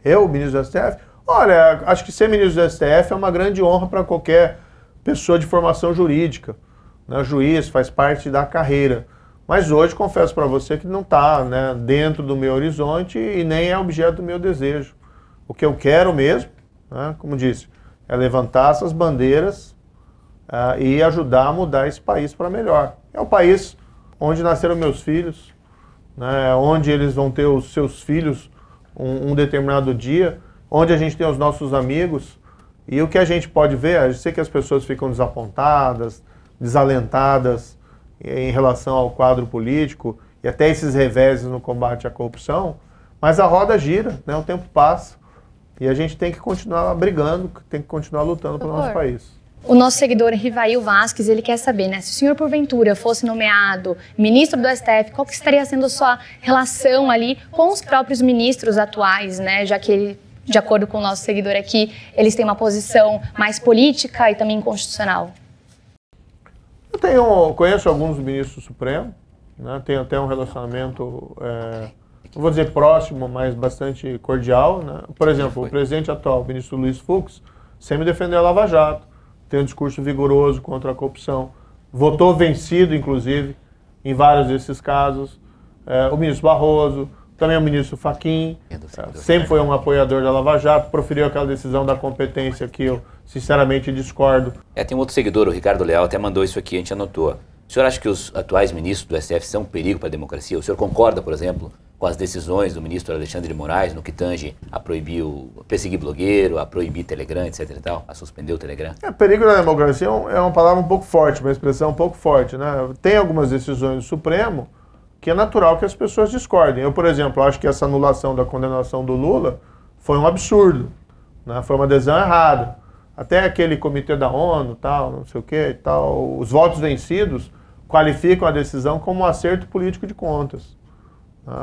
Eu, ministro do STF? Olha, acho que ser ministro do STF é uma grande honra para qualquer pessoa de formação jurídica, né? Juiz faz parte da carreira. Mas hoje, confesso para você que não está, né, dentro do meu horizonte e nem é objeto do meu desejo. O que eu quero mesmo, né, como disse, é levantar essas bandeiras e ajudar a mudar esse país para melhor. É o país onde nasceram meus filhos, né, onde eles vão ter os seus filhos um determinado dia, onde a gente tem os nossos amigos. E o que a gente pode ver, eu sei que as pessoas ficam desapontadas, desalentadas em relação ao quadro político e até esses reveses no combate à corrupção, mas a roda gira, né? O tempo passa e a gente tem que continuar brigando, tem que continuar lutando pelo nosso país. O nosso seguidor Rivail Vasquez, ele quer saber, né, se o senhor porventura fosse nomeado ministro do STF, qual que estaria sendo a sua relação ali com os próprios ministros atuais, né, já que ele, de acordo com o nosso seguidor aqui, eles têm uma posição mais política e também constitucional? Eu conheço alguns ministros do Supremo, né, tenho até um relacionamento, não vou dizer próximo, mas bastante cordial, né? Por exemplo, o presidente atual, o ministro Luiz Fux, sempre defendeu a Lava Jato, tem um discurso vigoroso contra a corrupção, votou vencido, inclusive, em vários desses casos. O ministro Barroso, também o ministro Fachin, sempre foi um apoiador da Lava Jato, proferiu aquela decisão da competência que eu, sinceramente, discordo. Tem um outro seguidor, o Ricardo Leal, até mandou isso aqui, a gente anotou. O senhor acha que os atuais ministros do STF são um perigo para a democracia? O senhor concorda, por exemplo, com as decisões do ministro Alexandre de Moraes no que tange a proibir, perseguir blogueiro, a proibir Telegram, etc e tal, a suspender o Telegram? Perigo da democracia é uma palavra um pouco forte, uma expressão um pouco forte, né? Tem algumas decisões do Supremo que é natural que as pessoas discordem. Eu, por exemplo, acho que essa anulação da condenação do Lula foi um absurdo, né? Foi uma decisão errada. Até aquele comitê da ONU, tal, não sei o que e tal, os votos vencidos qualificam a decisão como um acerto político de contas.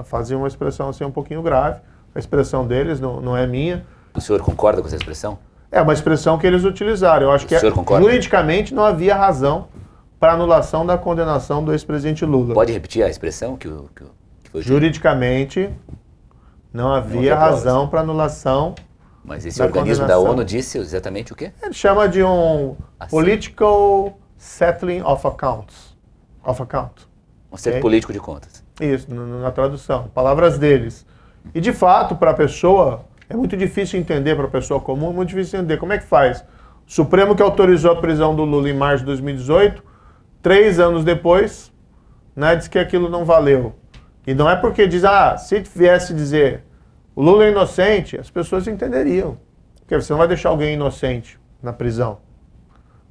Fazia uma expressão assim um pouquinho grave. A expressão deles não é minha. O senhor concorda com essa expressão? É uma expressão que eles utilizaram. Eu acho que juridicamente não havia razão para anulação da condenação do ex-presidente Lula. Pode repetir a expressão que foi? Juridicamente não havia razão para anulação. Mas esse organismo da ONU disse exatamente o quê? Ele chama de um political settling of accounts. Um acerto político de contas. Isso, na tradução. Palavras deles. E, de fato, para a pessoa, é muito difícil entender, para a pessoa comum, é muito difícil entender. Como é que faz? O Supremo que autorizou a prisão do Lula em março de 2018, 3 anos depois, né, diz que aquilo não valeu. E não é porque diz, se viesse dizer o Lula é inocente, as pessoas entenderiam. Porque você não vai deixar alguém inocente na prisão.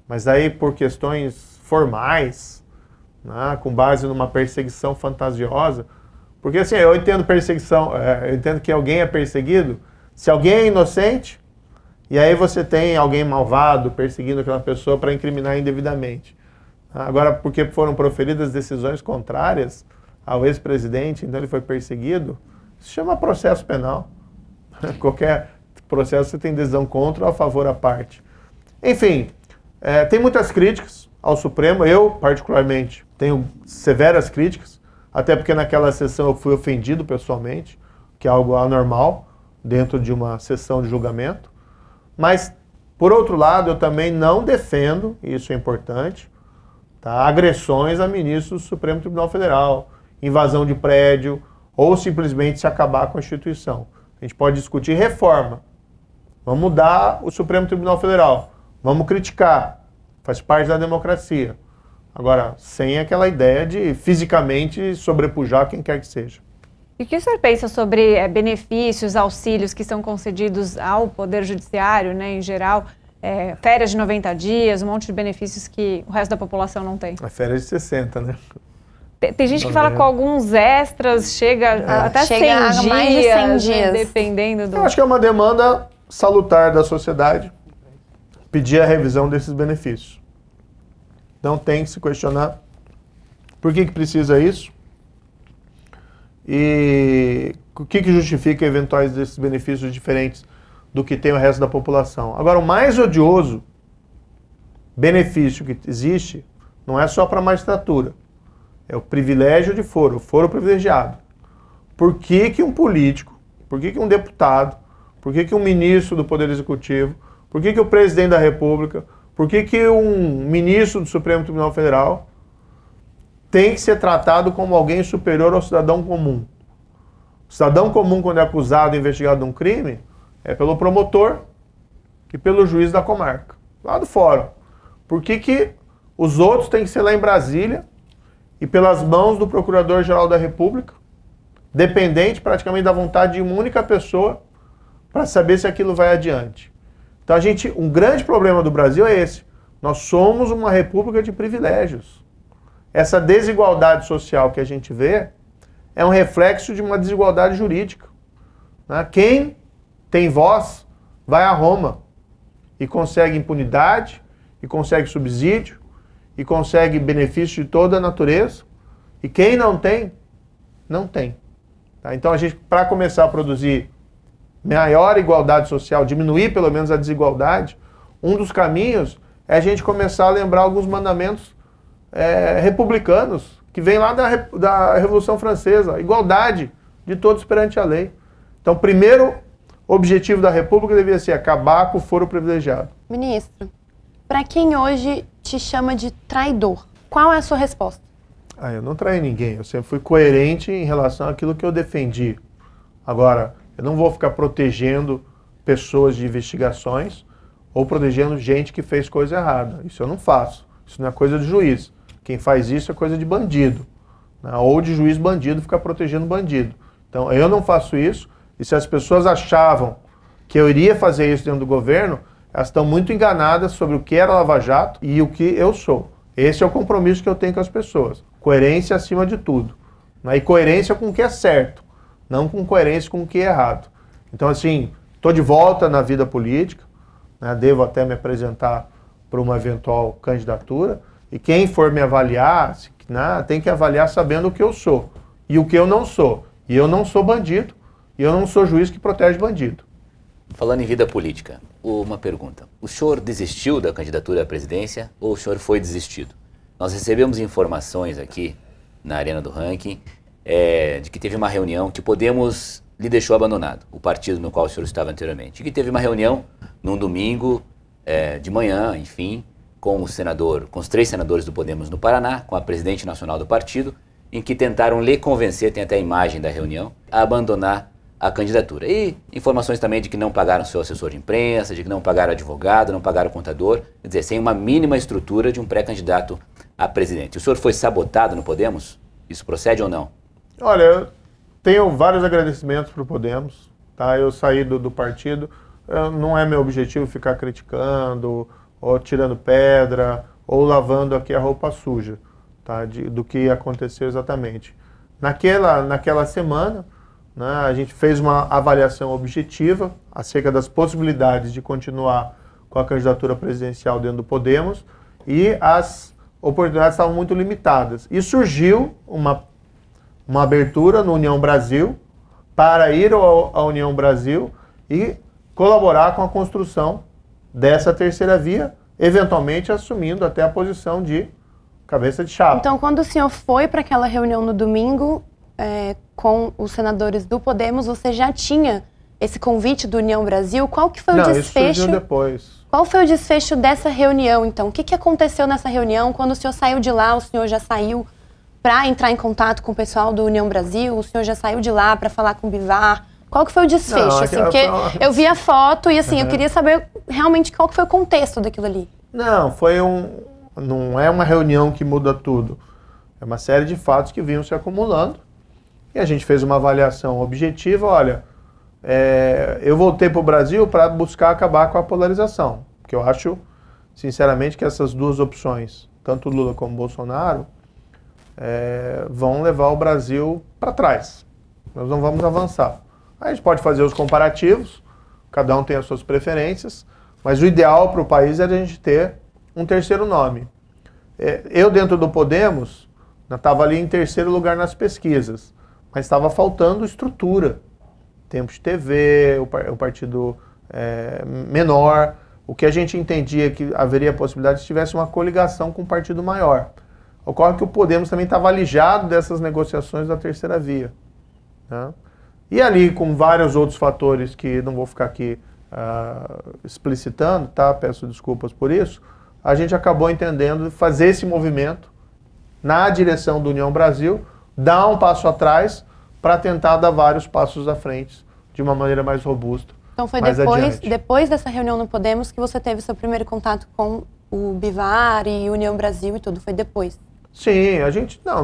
Mas aí, por questões formais, né, com base numa perseguição fantasiosa, porque assim, eu entendo perseguição, eu entendo que alguém é perseguido, se alguém é inocente, e aí você tem alguém malvado perseguindo aquela pessoa para incriminar indevidamente. Agora, porque foram proferidas decisões contrárias ao ex-presidente, então ele foi perseguido, isso chama processo penal. Qualquer processo você tem decisão contra ou a favor à parte. Enfim, tem muitas críticas ao Supremo, eu particularmente tenho severas críticas, até porque naquela sessão eu fui ofendido pessoalmente, que é algo anormal dentro de uma sessão de julgamento. Mas, por outro lado, eu também não defendo, e isso é importante, tá, agressões a ministros do Supremo Tribunal Federal, invasão de prédio, ou simplesmente se acabar com a Constituição. A gente pode discutir reforma. Vamos mudar o Supremo Tribunal Federal. Vamos criticar. Faz parte da democracia. Agora, sem aquela ideia de fisicamente sobrepujar quem quer que seja. E o que o senhor pensa sobre benefícios, auxílios que são concedidos ao Poder Judiciário, né, em geral? Férias de 90 dias, um monte de benefícios que o resto da população não tem. Férias de 60, né? Tem gente que fala com alguns extras, chega até 100 dias, mais de 100 dias. né, dependendo do... Eu acho que é uma demanda salutar da sociedade pedir a revisão desses benefícios. Então tem que se questionar por que precisa isso e o que justifica eventuais desses benefícios diferentes do que tem o resto da população. Agora, o mais odioso benefício que existe não é só para a magistratura. É o privilégio de foro, o foro privilegiado. Por que um político, por que um deputado, por que um ministro do Poder Executivo, por que o presidente da República, Por que que um ministro do Supremo Tribunal Federal tem que ser tratado como alguém superior ao cidadão comum? O cidadão comum, quando é acusado e investigado de um crime, é pelo promotor e pelo juiz da comarca, lá do fórum. Por que que os outros têm que ser lá em Brasília e pelas mãos do Procurador-Geral da República, dependente praticamente da vontade de uma única pessoa para saber se aquilo vai adiante? Então um grande problema do Brasil é esse. Nós somos uma república de privilégios. Essa desigualdade social que a gente vê é um reflexo de uma desigualdade jurídica, né? Quem tem voz vai a Roma e consegue impunidade, e consegue subsídio, e consegue benefício de toda a natureza. E quem não tem, não tem. Tá? Então para começar a produzir maior igualdade social, diminuir pelo menos a desigualdade, um dos caminhos é a gente começar a lembrar alguns mandamentos republicanos, que vem lá da Revolução Francesa, igualdade de todos perante a lei. Então, o primeiro objetivo da República deveria ser acabar com o foro privilegiado. Ministro, para quem hoje te chama de traidor, qual é a sua resposta? Eu não traí ninguém, eu sempre fui coerente em relação àquilo que eu defendi. Agora, eu não vou ficar protegendo pessoas de investigações ou protegendo gente que fez coisa errada. Isso eu não faço. Isso não é coisa de juiz. Quem faz isso é coisa de bandido, né? Ou de juiz bandido ficar protegendo bandido. Então, eu não faço isso. E se as pessoas achavam que eu iria fazer isso dentro do governo, elas estão muito enganadas sobre o que era Lava Jato e o que eu sou. Esse é o compromisso que eu tenho com as pessoas. Coerência acima de tudo, né? E coerência com o que é certo, não com coerência com o que é errado. Então, assim, estou de volta na vida política, né? Devo até me apresentar para uma eventual candidatura, e quem for me avaliar, né, tem que avaliar sabendo o que eu sou e o que eu não sou. E eu não sou bandido, e eu não sou juiz que protege bandido. Falando em vida política, uma pergunta. O senhor desistiu da candidatura à presidência ou o senhor foi desistido? Nós recebemos informações aqui na Arena do Ranking de que teve uma reunião que o Podemos lhe deixou abandonado, o partido no qual o senhor estava anteriormente. E que teve uma reunião num domingo de manhã, enfim, com os 3 senadores do Podemos no Paraná, com a presidente nacional do partido, em que tentaram lhe convencer, tem até a imagem da reunião, a abandonar a candidatura. E informações também de que não pagaram seu assessor de imprensa, de que não pagaram advogado, não pagaram contador, quer dizer, sem uma mínima estrutura de um pré-candidato a presidente. O senhor foi sabotado no Podemos? Isso procede ou não? Olha, eu tenho vários agradecimentos para o Podemos, tá? Eu saí do partido, não é meu objetivo ficar criticando, ou tirando pedra, ou lavando aqui a roupa suja, tá? Do que aconteceu exatamente. Naquela semana, né, a gente fez uma avaliação objetiva acerca das possibilidades de continuar com a candidatura presidencial dentro do Podemos, e as oportunidades estavam muito limitadas. E surgiu uma abertura no União Brasil para ir à União Brasil e colaborar com a construção dessa terceira via, eventualmente assumindo até a posição de cabeça de chapa. Então, quando o senhor foi para aquela reunião no domingo com os senadores do Podemos, você já tinha esse convite do União Brasil? Qual que foi o desfecho? Isso surgiu depois. Qual foi o desfecho dessa reunião, então? O que aconteceu nessa reunião? Quando o senhor saiu de lá, o senhor já saiu para entrar em contato com o pessoal do União Brasil? O senhor já saiu de lá para falar com o Bivar? Qual que foi o desfecho? Não, assim, porque eu vi a foto e assim, eu queria saber realmente qual que foi o contexto daquilo ali. Não, não é uma reunião que muda tudo. É uma série de fatos que vinham se acumulando. E a gente fez uma avaliação objetiva. Olha, eu voltei para o Brasil para buscar acabar com a polarização. Porque eu acho, sinceramente, que essas duas opções, tanto Lula como Bolsonaro, vão levar o Brasil para trás. Nós não vamos avançar. A gente pode fazer os comparativos, cada um tem as suas preferências, mas o ideal para o país é a gente ter um terceiro nome. Eu, dentro do Podemos, estava ali em terceiro lugar nas pesquisas, mas estava faltando estrutura. Tempo de TV, o partido menor. O que a gente entendia que haveria a possibilidade se tivesse uma coligação com um partido maior. Ocorre que o Podemos também estava alijado dessas negociações da terceira via, né? E ali, com vários outros fatores que não vou ficar aqui explicitando, tá? Peço desculpas por isso, a gente acabou entendendo fazer esse movimento na direção do União Brasil, dar um passo atrás para tentar dar vários passos à frente de uma maneira mais robusta. Então foi mais depois dessa reunião no Podemos que você teve seu primeiro contato com o Bivar e União Brasil e tudo, foi depois? Sim,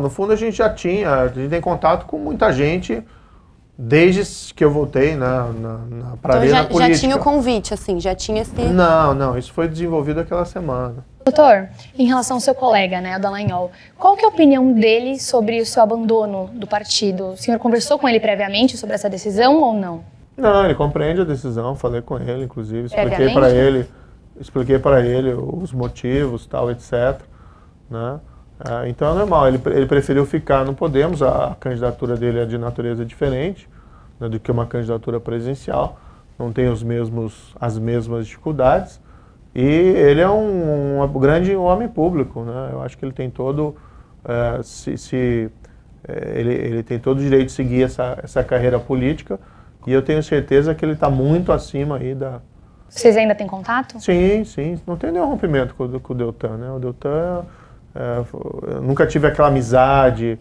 no fundo a gente a gente tem contato com muita gente desde que eu voltei na arena política. Já tinha o convite, assim, já tinha esse... Não, isso foi desenvolvido aquela semana. Doutor, em relação ao seu colega, né, o Dallagnol, qual que é a opinião dele sobre o seu abandono do partido? O senhor conversou com ele previamente sobre essa decisão ou não? Não, ele compreende a decisão, falei com ele, inclusive, expliquei para ele os motivos, tal, etc. Né? Então é normal, ele preferiu ficar no Podemos, a candidatura dele é de natureza diferente, né, do que uma candidatura presidencial, não tem as mesmas dificuldades, e ele é um grande homem público, né? Eu acho que ele tem todo, ele tem todo o direito de seguir essa carreira política, e eu tenho certeza que ele está muito acima aí da... Vocês ainda têm contato? Sim, não tem nenhum rompimento com o Deltan, né? O Deltan... eu nunca tive aquela amizade,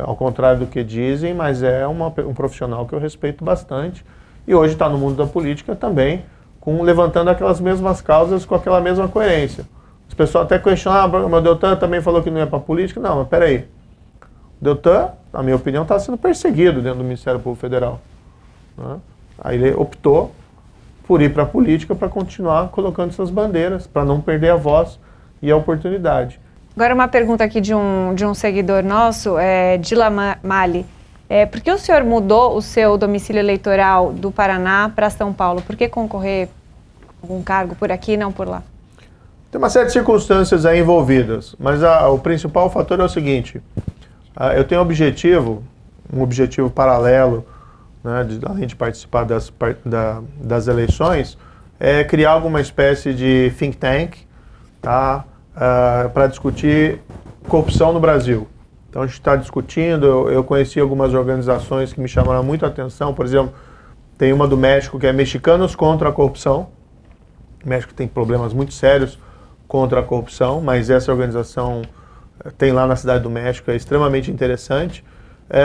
ao contrário do que dizem, mas é um profissional que eu respeito bastante. E hoje está no mundo da política também, levantando aquelas mesmas causas com aquela mesma coerência. As pessoas até questionam, mas o Deltan também falou que não ia para a política. Não, mas peraí. O Deltan, na minha opinião, está sendo perseguido dentro do Ministério Público Federal. Né? Aí ele optou por ir para a política para continuar colocando essas bandeiras, para não perder a voz e a oportunidade. Agora uma pergunta aqui de um seguidor nosso, Dila Mali. Por que o senhor mudou o seu domicílio eleitoral do Paraná para São Paulo? Por que concorrer a algum cargo por aqui e não por lá? Tem uma série de circunstâncias aí envolvidas, mas o principal fator é o seguinte, eu tenho um objetivo paralelo, né, além de participar das eleições, é criar alguma espécie de think tank, tá? Para discutir corrupção no Brasil. Então a gente está discutindo, eu conheci algumas organizações que me chamaram muito a atenção, por exemplo, tem uma do México que é Mexicanos contra a Corrupção. O México tem problemas muito sérios contra a corrupção, mas essa organização tem lá na Cidade do México, é extremamente interessante,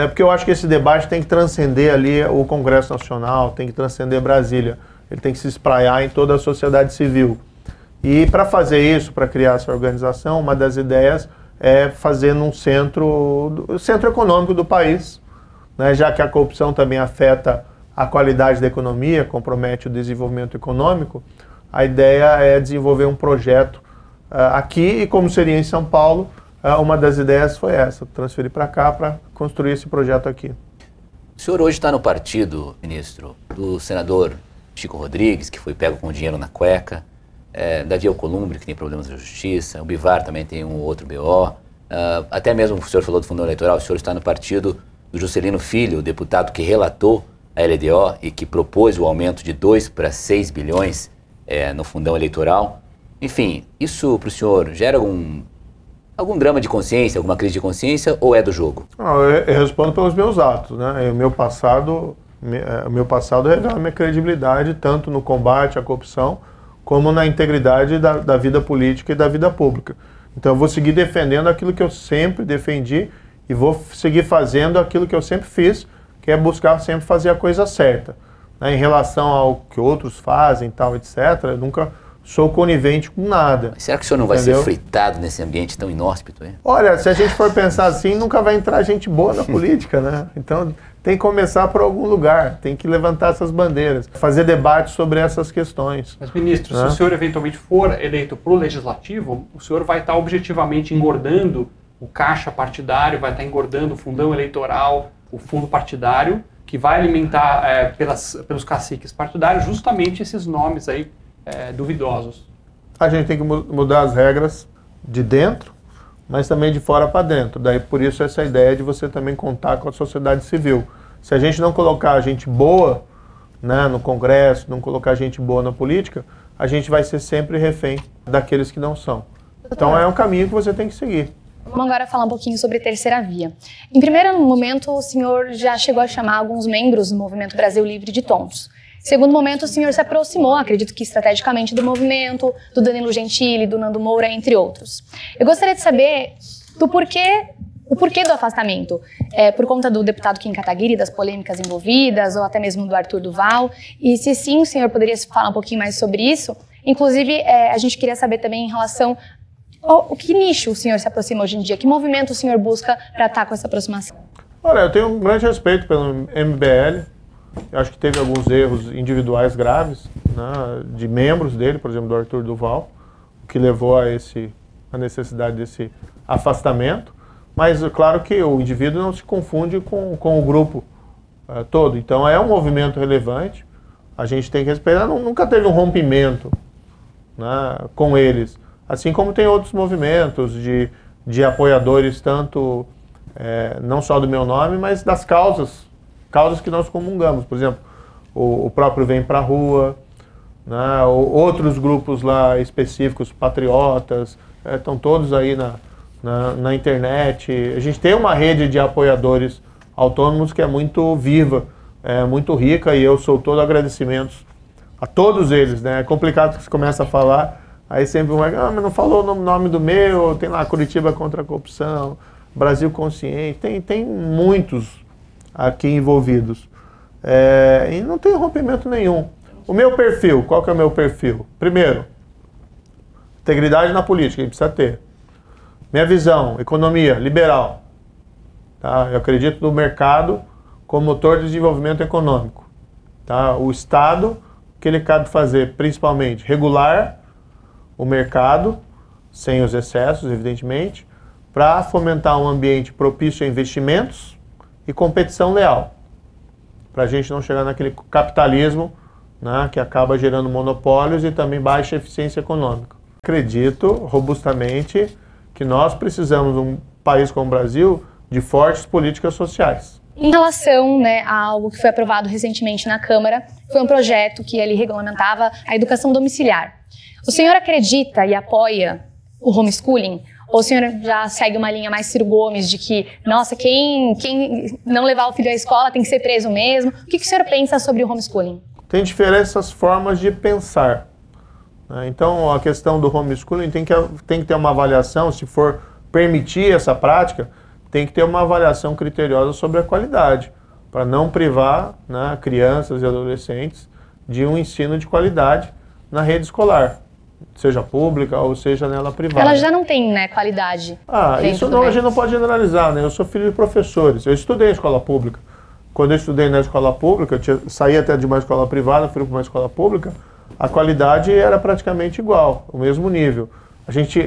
porque eu acho que esse debate tem que transcender ali o Congresso Nacional, tem que transcender Brasília, ele tem que se espraiar em toda a sociedade civil. E para fazer isso, para criar essa organização, uma das ideias é fazer num centro econômico do país, né, já que a corrupção também afeta a qualidade da economia, compromete o desenvolvimento econômico, a ideia é desenvolver um projeto aqui, e como seria em São Paulo, uma das ideias foi essa, transferir para cá para construir esse projeto aqui. O senhor hoje está no partido, ministro, do senador Chico Rodrigues, que foi pego com dinheiro na cueca, Davi Alcolumbre, que tem problemas na justiça, o Bivar também tem um outro BO, até mesmo o senhor falou do fundão eleitoral, o senhor está no partido do Juscelino Filho, o deputado que relatou a LDO e que propôs o aumento de 2 para 6 bilhões no fundão eleitoral. Enfim, isso para o senhor gera algum drama de consciência, alguma crise de consciência, ou é do jogo? Não, eu respondo pelos meus atos, né? O meu passado revela a minha credibilidade tanto no combate à corrupção como na integridade da vida política e da vida pública. Então eu vou seguir defendendo aquilo que eu sempre defendi e vou seguir fazendo aquilo que eu sempre fiz, que é buscar sempre fazer a coisa certa. Em relação ao que outros fazem, tal, etc., eu nunca sou conivente com nada. Mas será que o senhor não vai ser fritado nesse ambiente tão inóspito? Hein? Olha, se a gente for pensar assim, nunca vai entrar gente boa na política, né? Então tem que começar por algum lugar, tem que levantar essas bandeiras, fazer debate sobre essas questões. Mas, ministro, se o senhor eventualmente for eleito para o Legislativo, o senhor vai estar objetivamente engordando o caixa partidário, vai estar engordando o fundão eleitoral, o fundo partidário, que vai alimentar pelos caciques partidários justamente esses nomes aí duvidosos. A gente tem que mudar as regras de dentro, mas também de fora para dentro. Daí por isso essa ideia de você também contar com a sociedade civil. Se a gente não colocar gente boa, né, no Congresso, não colocar gente boa na política, a gente vai ser sempre refém daqueles que não são. Então é um caminho que você tem que seguir. Vamos agora falar um pouquinho sobre terceira via. Em primeiro momento, o senhor já chegou a chamar alguns membros do Movimento Brasil Livre de tontos. Segundo momento, o senhor se aproximou, acredito que estrategicamente, do movimento, do Danilo Gentili, do Nando Moura, entre outros. Eu gostaria de saber o porquê do afastamento. Por conta do deputado Kim Kataguiri, das polêmicas envolvidas, ou até mesmo do Arthur Duval? E se sim, o senhor poderia falar um pouquinho mais sobre isso? Inclusive, a gente queria saber também em relação ao que nicho o senhor se aproxima hoje em dia, que movimento o senhor busca para estar com essa aproximação? Olha, eu tenho um grande respeito pelo MBL. Eu acho que teve alguns erros individuais graves, né, de membros dele, por exemplo, do Arthur Duval, o que levou a necessidade desse afastamento. Mas é claro que o indivíduo não se confunde com o grupo todo. Então é um movimento relevante, a gente tem que respeitar. Nunca teve um rompimento, né, com eles. Assim como tem outros movimentos de apoiadores, tanto não só do meu nome, mas das causas que nós comungamos. Por exemplo, o próprio Vem Pra Rua, né, outros grupos lá específicos, patriotas, estão todos aí na internet. A gente tem uma rede de apoiadores autônomos que é muito viva, muito rica, e eu sou todo agradecimentos a todos eles, né? É complicado que você começa a falar, aí sempre um mas não falou o nome do meu, tem lá Curitiba contra a Corrupção, Brasil Consciente, tem muitos aqui envolvidos. E não tem rompimento nenhum. O meu perfil, qual que é o meu perfil? Primeiro, integridade na política, a gente precisa ter. Minha visão, economia, liberal. Tá? Eu acredito no mercado como motor de desenvolvimento econômico. Tá? O Estado, o que ele cabe fazer? Principalmente regular o mercado, sem os excessos, evidentemente, para fomentar um ambiente propício a investimentos e competição leal. Para a gente não chegar naquele capitalismo, né, que acaba gerando monopólios e também baixa eficiência econômica. Acredito robustamente que nós precisamos, um país como o Brasil, de fortes políticas sociais. Em relação, né, a algo que foi aprovado recentemente na Câmara, foi um projeto que ele regulamentava a educação domiciliar. O senhor acredita e apoia o homeschooling? Ou o senhor já segue uma linha mais Ciro Gomes de que, nossa, quem não levar o filho à escola tem que ser preso mesmo? O que o senhor pensa sobre o homeschooling? Tem diferentes formas de pensar. Então, a questão do homeschooling tem que ter uma avaliação, se for permitir essa prática, tem que ter uma avaliação criteriosa sobre a qualidade, para não privar, né, crianças e adolescentes de um ensino de qualidade na rede escolar, seja pública ou seja nela privada. Ela já não tem, né, qualidade. Isso não, a gente não pode generalizar, né? Eu sou filho de professores, eu estudei em escola pública. Quando eu estudei na escola pública, saí até de uma escola privada, fui para uma escola pública, a qualidade era praticamente igual, o mesmo nível.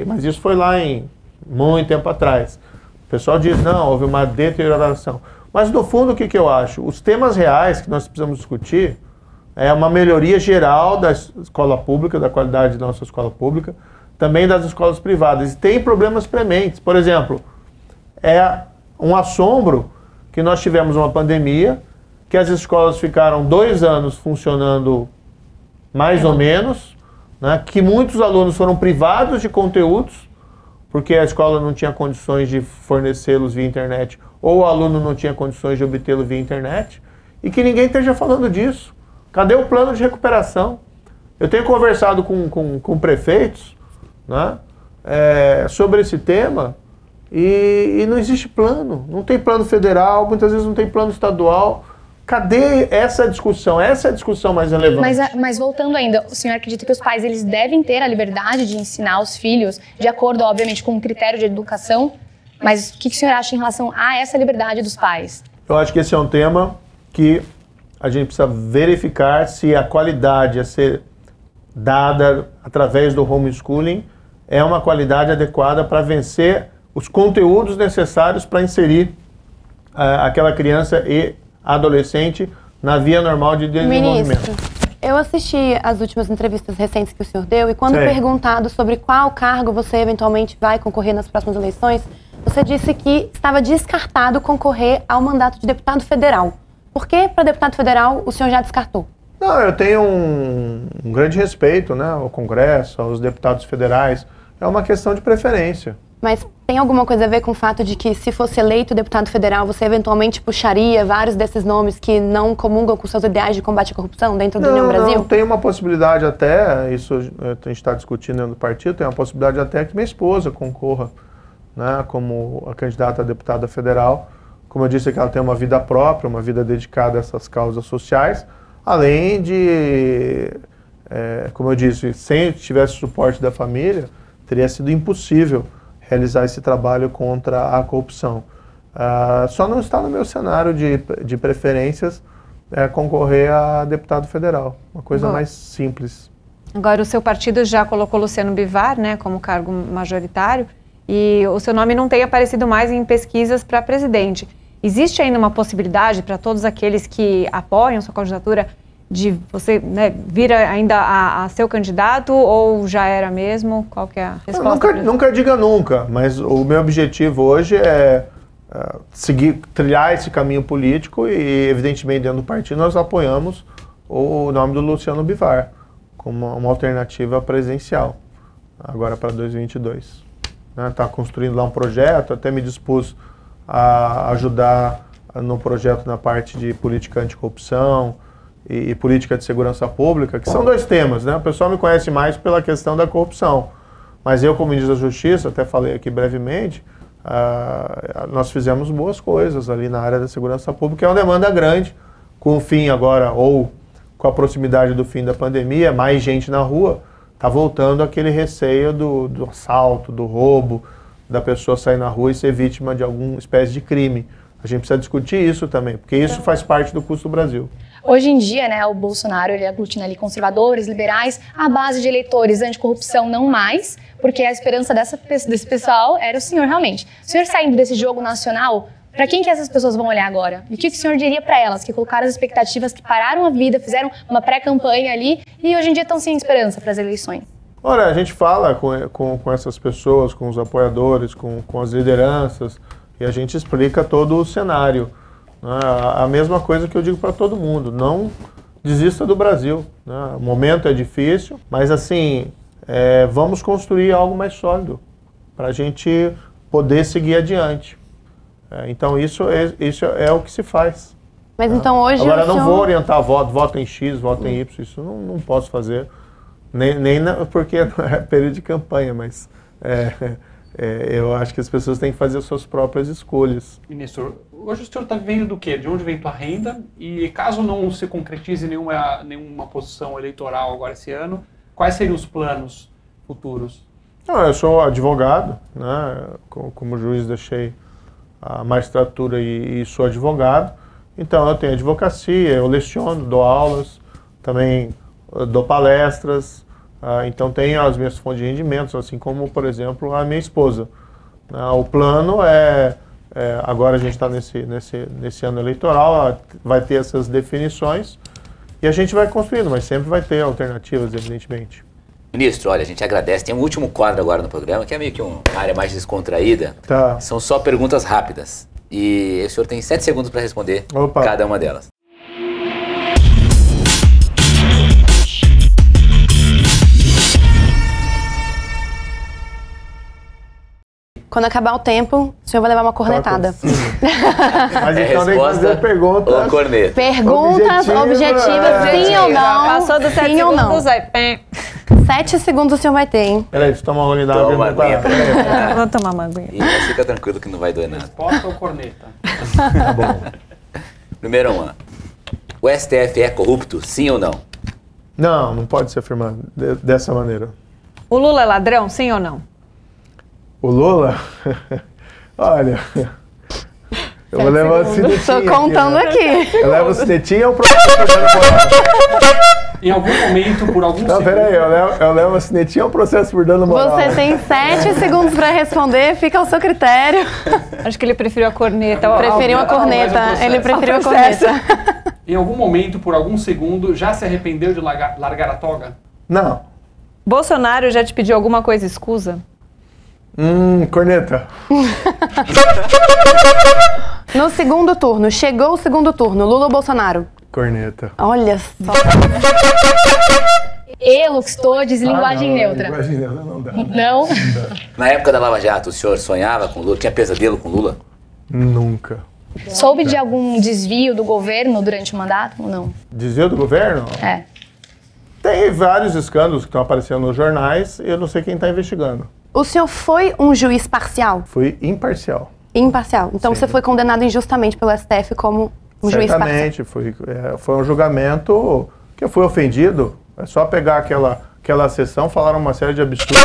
Mas isso foi lá em muito tempo atrás. O pessoal diz, não, houve uma deterioração. Mas no fundo, o que eu acho? Os temas reais que nós precisamos discutir é uma melhoria geral da escola pública, da qualidade da nossa escola pública, também das escolas privadas. E tem problemas prementes. Por exemplo, é um assombro que nós tivemos uma pandemia, que as escolas ficaram 2 anos funcionando mais ou menos, né, que muitos alunos foram privados de conteúdos, porque a escola não tinha condições de fornecê-los via internet, ou o aluno não tinha condições de obtê-lo via internet, e que ninguém esteja falando disso. Cadê o plano de recuperação? Eu tenho conversado com prefeitos, né, sobre esse tema, e não existe plano. Não tem plano federal, muitas vezes não tem plano estadual. Cadê essa discussão? Essa é a discussão mais relevante. Mas voltando ainda, o senhor acredita que os pais eles devem ter a liberdade de ensinar os filhos, de acordo, obviamente, com o critério de educação? Mas o que o senhor acha em relação a essa liberdade dos pais? Eu acho que esse é um tema que a gente precisa verificar se a qualidade a ser dada através do homeschooling é uma qualidade adequada para vencer os conteúdos necessários para inserir aquela criança e adolescente na via normal de desenvolvimento. Ministro, eu assisti as últimas entrevistas recentes que o senhor deu e quando perguntado sobre qual cargo você eventualmente vai concorrer nas próximas eleições, você disse que estava descartado concorrer ao mandato de deputado federal. Por que para deputado federal o senhor já descartou? Não, eu tenho um grande respeito, né, ao Congresso, aos deputados federais. É uma questão de preferência. Mas tem alguma coisa a ver com o fato de que, se fosse eleito deputado federal, você eventualmente puxaria vários desses nomes que não comungam com seus ideais de combate à corrupção dentro do União Brasil? Não, tem uma possibilidade até, isso a gente está discutindo no partido, tem uma possibilidade até que minha esposa concorra, né, como a candidata a deputada federal. Como eu disse, que ela tem uma vida própria, uma vida dedicada a essas causas sociais, além de, como eu disse, se tivesse o suporte da família, teria sido impossível realizar esse trabalho contra a corrupção. Só não está no meu cenário de preferências concorrer a deputado federal, uma coisa mais simples. Agora, o seu partido já colocou Luciano Bivar, né, como cargo majoritário, e o seu nome não tem aparecido mais em pesquisas para presidente. Existe ainda uma possibilidade para todos aqueles que apoiam sua candidatura de você, né, vir ainda a ser o candidato, ou já era mesmo? Qual que é a resposta? Nunca diga nunca, mas o meu objetivo hoje é trilhar esse caminho político e, evidentemente, dentro do partido nós apoiamos o nome do Luciano Bivar como uma alternativa presidencial, agora para 2022. Está construindo lá um projeto, até me dispus a ajudar no projeto na parte de política anticorrupção e política de segurança pública, que são dois temas, né? O pessoal me conhece mais pela questão da corrupção, mas eu, como ministro da Justiça, até falei aqui brevemente, nós fizemos boas coisas ali na área da segurança pública, é uma demanda grande, com o fim agora, ou com a proximidade do fim da pandemia, mais gente na rua, está voltando aquele receio do assalto, do roubo, da pessoa sair na rua e ser vítima de alguma espécie de crime. A gente precisa discutir isso também, porque isso faz parte do custo do Brasil. Hoje em dia, né, o Bolsonaro ele aglutina ali conservadores, liberais, a base de eleitores anticorrupção não mais, porque a esperança desse pessoal era o senhor realmente. O senhor saindo desse jogo nacional, para quem que essas pessoas vão olhar agora? E o que o senhor diria para elas que colocaram as expectativas, que pararam a vida, fizeram uma pré-campanha ali e hoje em dia estão sem esperança para as eleições? Olha, a gente fala com essas pessoas, com os apoiadores, com as lideranças, e a gente explica todo o cenário. Né? A mesma coisa que eu digo para todo mundo, não desista do Brasil. Né? O momento é difícil, mas assim, vamos construir algo mais sólido para a gente poder seguir adiante. Então isso é o que se faz. Mas então hoje agora não vou orientar voto em X, voto em Y, isso não posso fazer. Porque não é período de campanha, mas eu acho que as pessoas têm que fazer as suas próprias escolhas. Ministro, hoje o senhor está vivendo do quê? De onde vem tua renda? E caso não se concretize nenhuma posição eleitoral agora esse ano, quais seriam os planos futuros? Não, eu sou advogado, né? Como juiz deixei a magistratura e sou advogado. Então eu tenho advocacia, eu leciono, dou aulas, também dou palestras, então tenho as minhas fontes de rendimentos, assim como, por exemplo, a minha esposa. O plano agora a gente está nesse ano eleitoral, vai ter essas definições e a gente vai construindo, mas sempre vai ter alternativas, evidentemente. Ministro, olha, a gente agradece. Tem um último quadro agora no programa, que é meio que uma área mais descontraída. Tá. São só perguntas rápidas. E o senhor tem 7 segundos para responder cada uma delas. Quando acabar o tempo, o senhor vai levar uma cornetada. Mas então tem que fazer perguntas ou corneta? Perguntas objetivas, sim ou não. Passou dos 7 segundos, aí. 7 segundos o senhor vai ter, hein? Peraí, deixa eu tomar uma unidade. Toma uma aguinha. Vou tomar uma aguinha. E fica tranquilo que não vai doer nada. Resposta ou corneta? Tá bom. Número 1. O STF é corrupto, sim ou não? Não pode ser afirmado dessa maneira. O Lula é ladrão, sim ou não? O Lula? Olha, eu vou levar o cinetinho. Estou contando aqui. Eu levo o cinetinho ou o processo? Em algum momento, por algum segundo... Não, peraí, eu levo a cinetinha ou o processo por dano moral? Você tem 7 segundos para responder, fica ao seu critério. Acho que ele preferiu a corneta. Preferiu a corneta, ele preferiu a corneta. Em algum momento, por algum segundo, já se arrependeu de largar a toga? Não. Bolsonaro já te pediu alguma coisa escusa? Corneta. No segundo turno, chegou o segundo turno, Lula ou Bolsonaro? Corneta. Olha só. Lux Todes e linguagem neutra. Linguagem neutra não dá. Não? Na época da Lava Jato, o senhor sonhava com Lula? Tinha pesadelo com Lula? Nunca. Soube de algum desvio do governo durante o mandato ou não? Desvio do governo? É. Tem vários escândalos que estão aparecendo nos jornais e eu não sei quem está investigando. O senhor foi um juiz parcial? Fui imparcial. Imparcial. Então Sim. você foi condenado injustamente pelo STF como um juiz parcial? Certamente. Foi um julgamento que eu fui ofendido. É só pegar aquela sessão, falaram uma série de absurdos.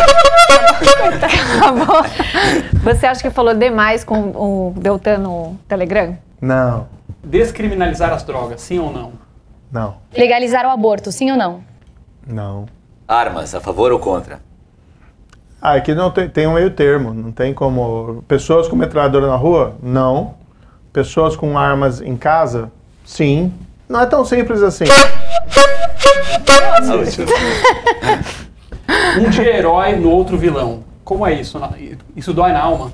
Você acha que falou demais com o Deltan no Telegram? Não, Descriminalizar as drogas, sim ou não? não, Legalizar o aborto, sim ou não? não. Armas, a favor ou contra? Aqui não tem um meio termo, não tem como... Pessoas com metralhadora na rua? Não. Pessoas com armas em casa? Sim. Não é tão simples assim. Um dia herói, no outro vilão. Como é isso? Isso dói na alma?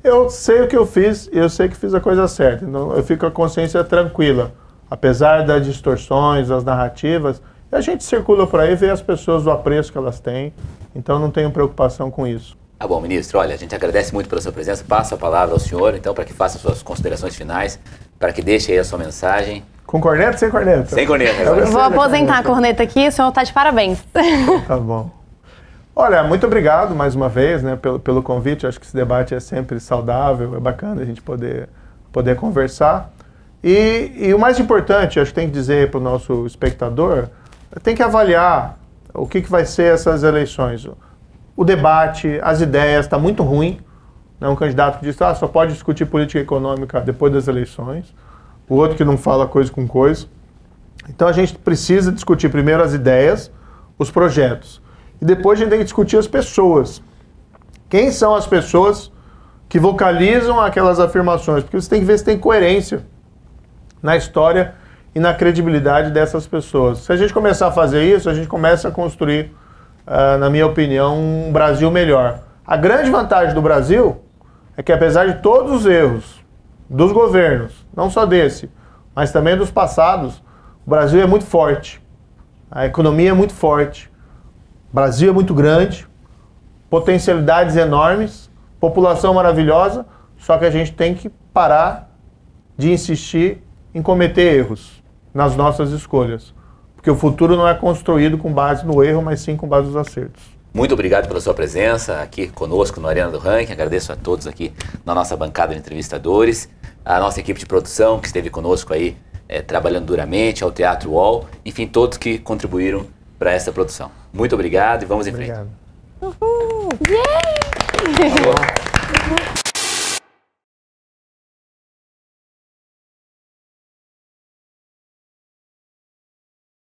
Eu sei o que eu fiz e eu sei que fiz a coisa certa. Então eu fico com a consciência tranquila. Apesar das distorções, das narrativas, a gente circula por aí e vê as pessoas o apreço que elas têm. Então não tenho preocupação com isso. Tá bom, ministro, olha, a gente agradece muito pela sua presença. Passo a palavra ao senhor, então, para que faça suas considerações finais, para que deixe aí a sua mensagem. Com corneta ou sem corneta? Sem corneta. Eu vou aposentar a corneta aqui, o senhor está de parabéns. Tá bom. Olha, muito obrigado mais uma vez, né, pelo convite. Eu acho que esse debate é sempre saudável, é bacana a gente poder conversar. E o mais importante, acho que tem que dizer para o nosso espectador, tem que avaliar o que vai ser essas eleições. O debate, as ideias, está muito ruim. Né? Um candidato que diz que só pode discutir política econômica depois das eleições. O outro que não fala coisa com coisa. Então a gente precisa discutir primeiro as ideias, os projetos. E depois a gente tem que discutir as pessoas. Quem são as pessoas que vocalizam aquelas afirmações? Porque você tem que ver se tem coerência na história e na credibilidade dessas pessoas. Se a gente começar a fazer isso, a gente começa a construir, na minha opinião, um Brasil melhor. A grande vantagem do Brasil é que, apesar de todos os erros dos governos, não só desse, mas também dos passados, o Brasil é muito forte. A economia é muito forte. O Brasil é muito grande, potencialidades enormes, população maravilhosa, só que a gente tem que parar de insistir em cometer erros nas nossas escolhas. Porque o futuro não é construído com base no erro, mas sim com base nos acertos. Muito obrigado pela sua presença aqui conosco no Arena do Ranking. Agradeço a todos aqui na nossa bancada de entrevistadores, a nossa equipe de produção que esteve conosco aí trabalhando duramente, ao Teatro UOL, enfim, todos que contribuíram para essa produção. Muito obrigado e vamos em frente. Obrigado. Uhul! Yay!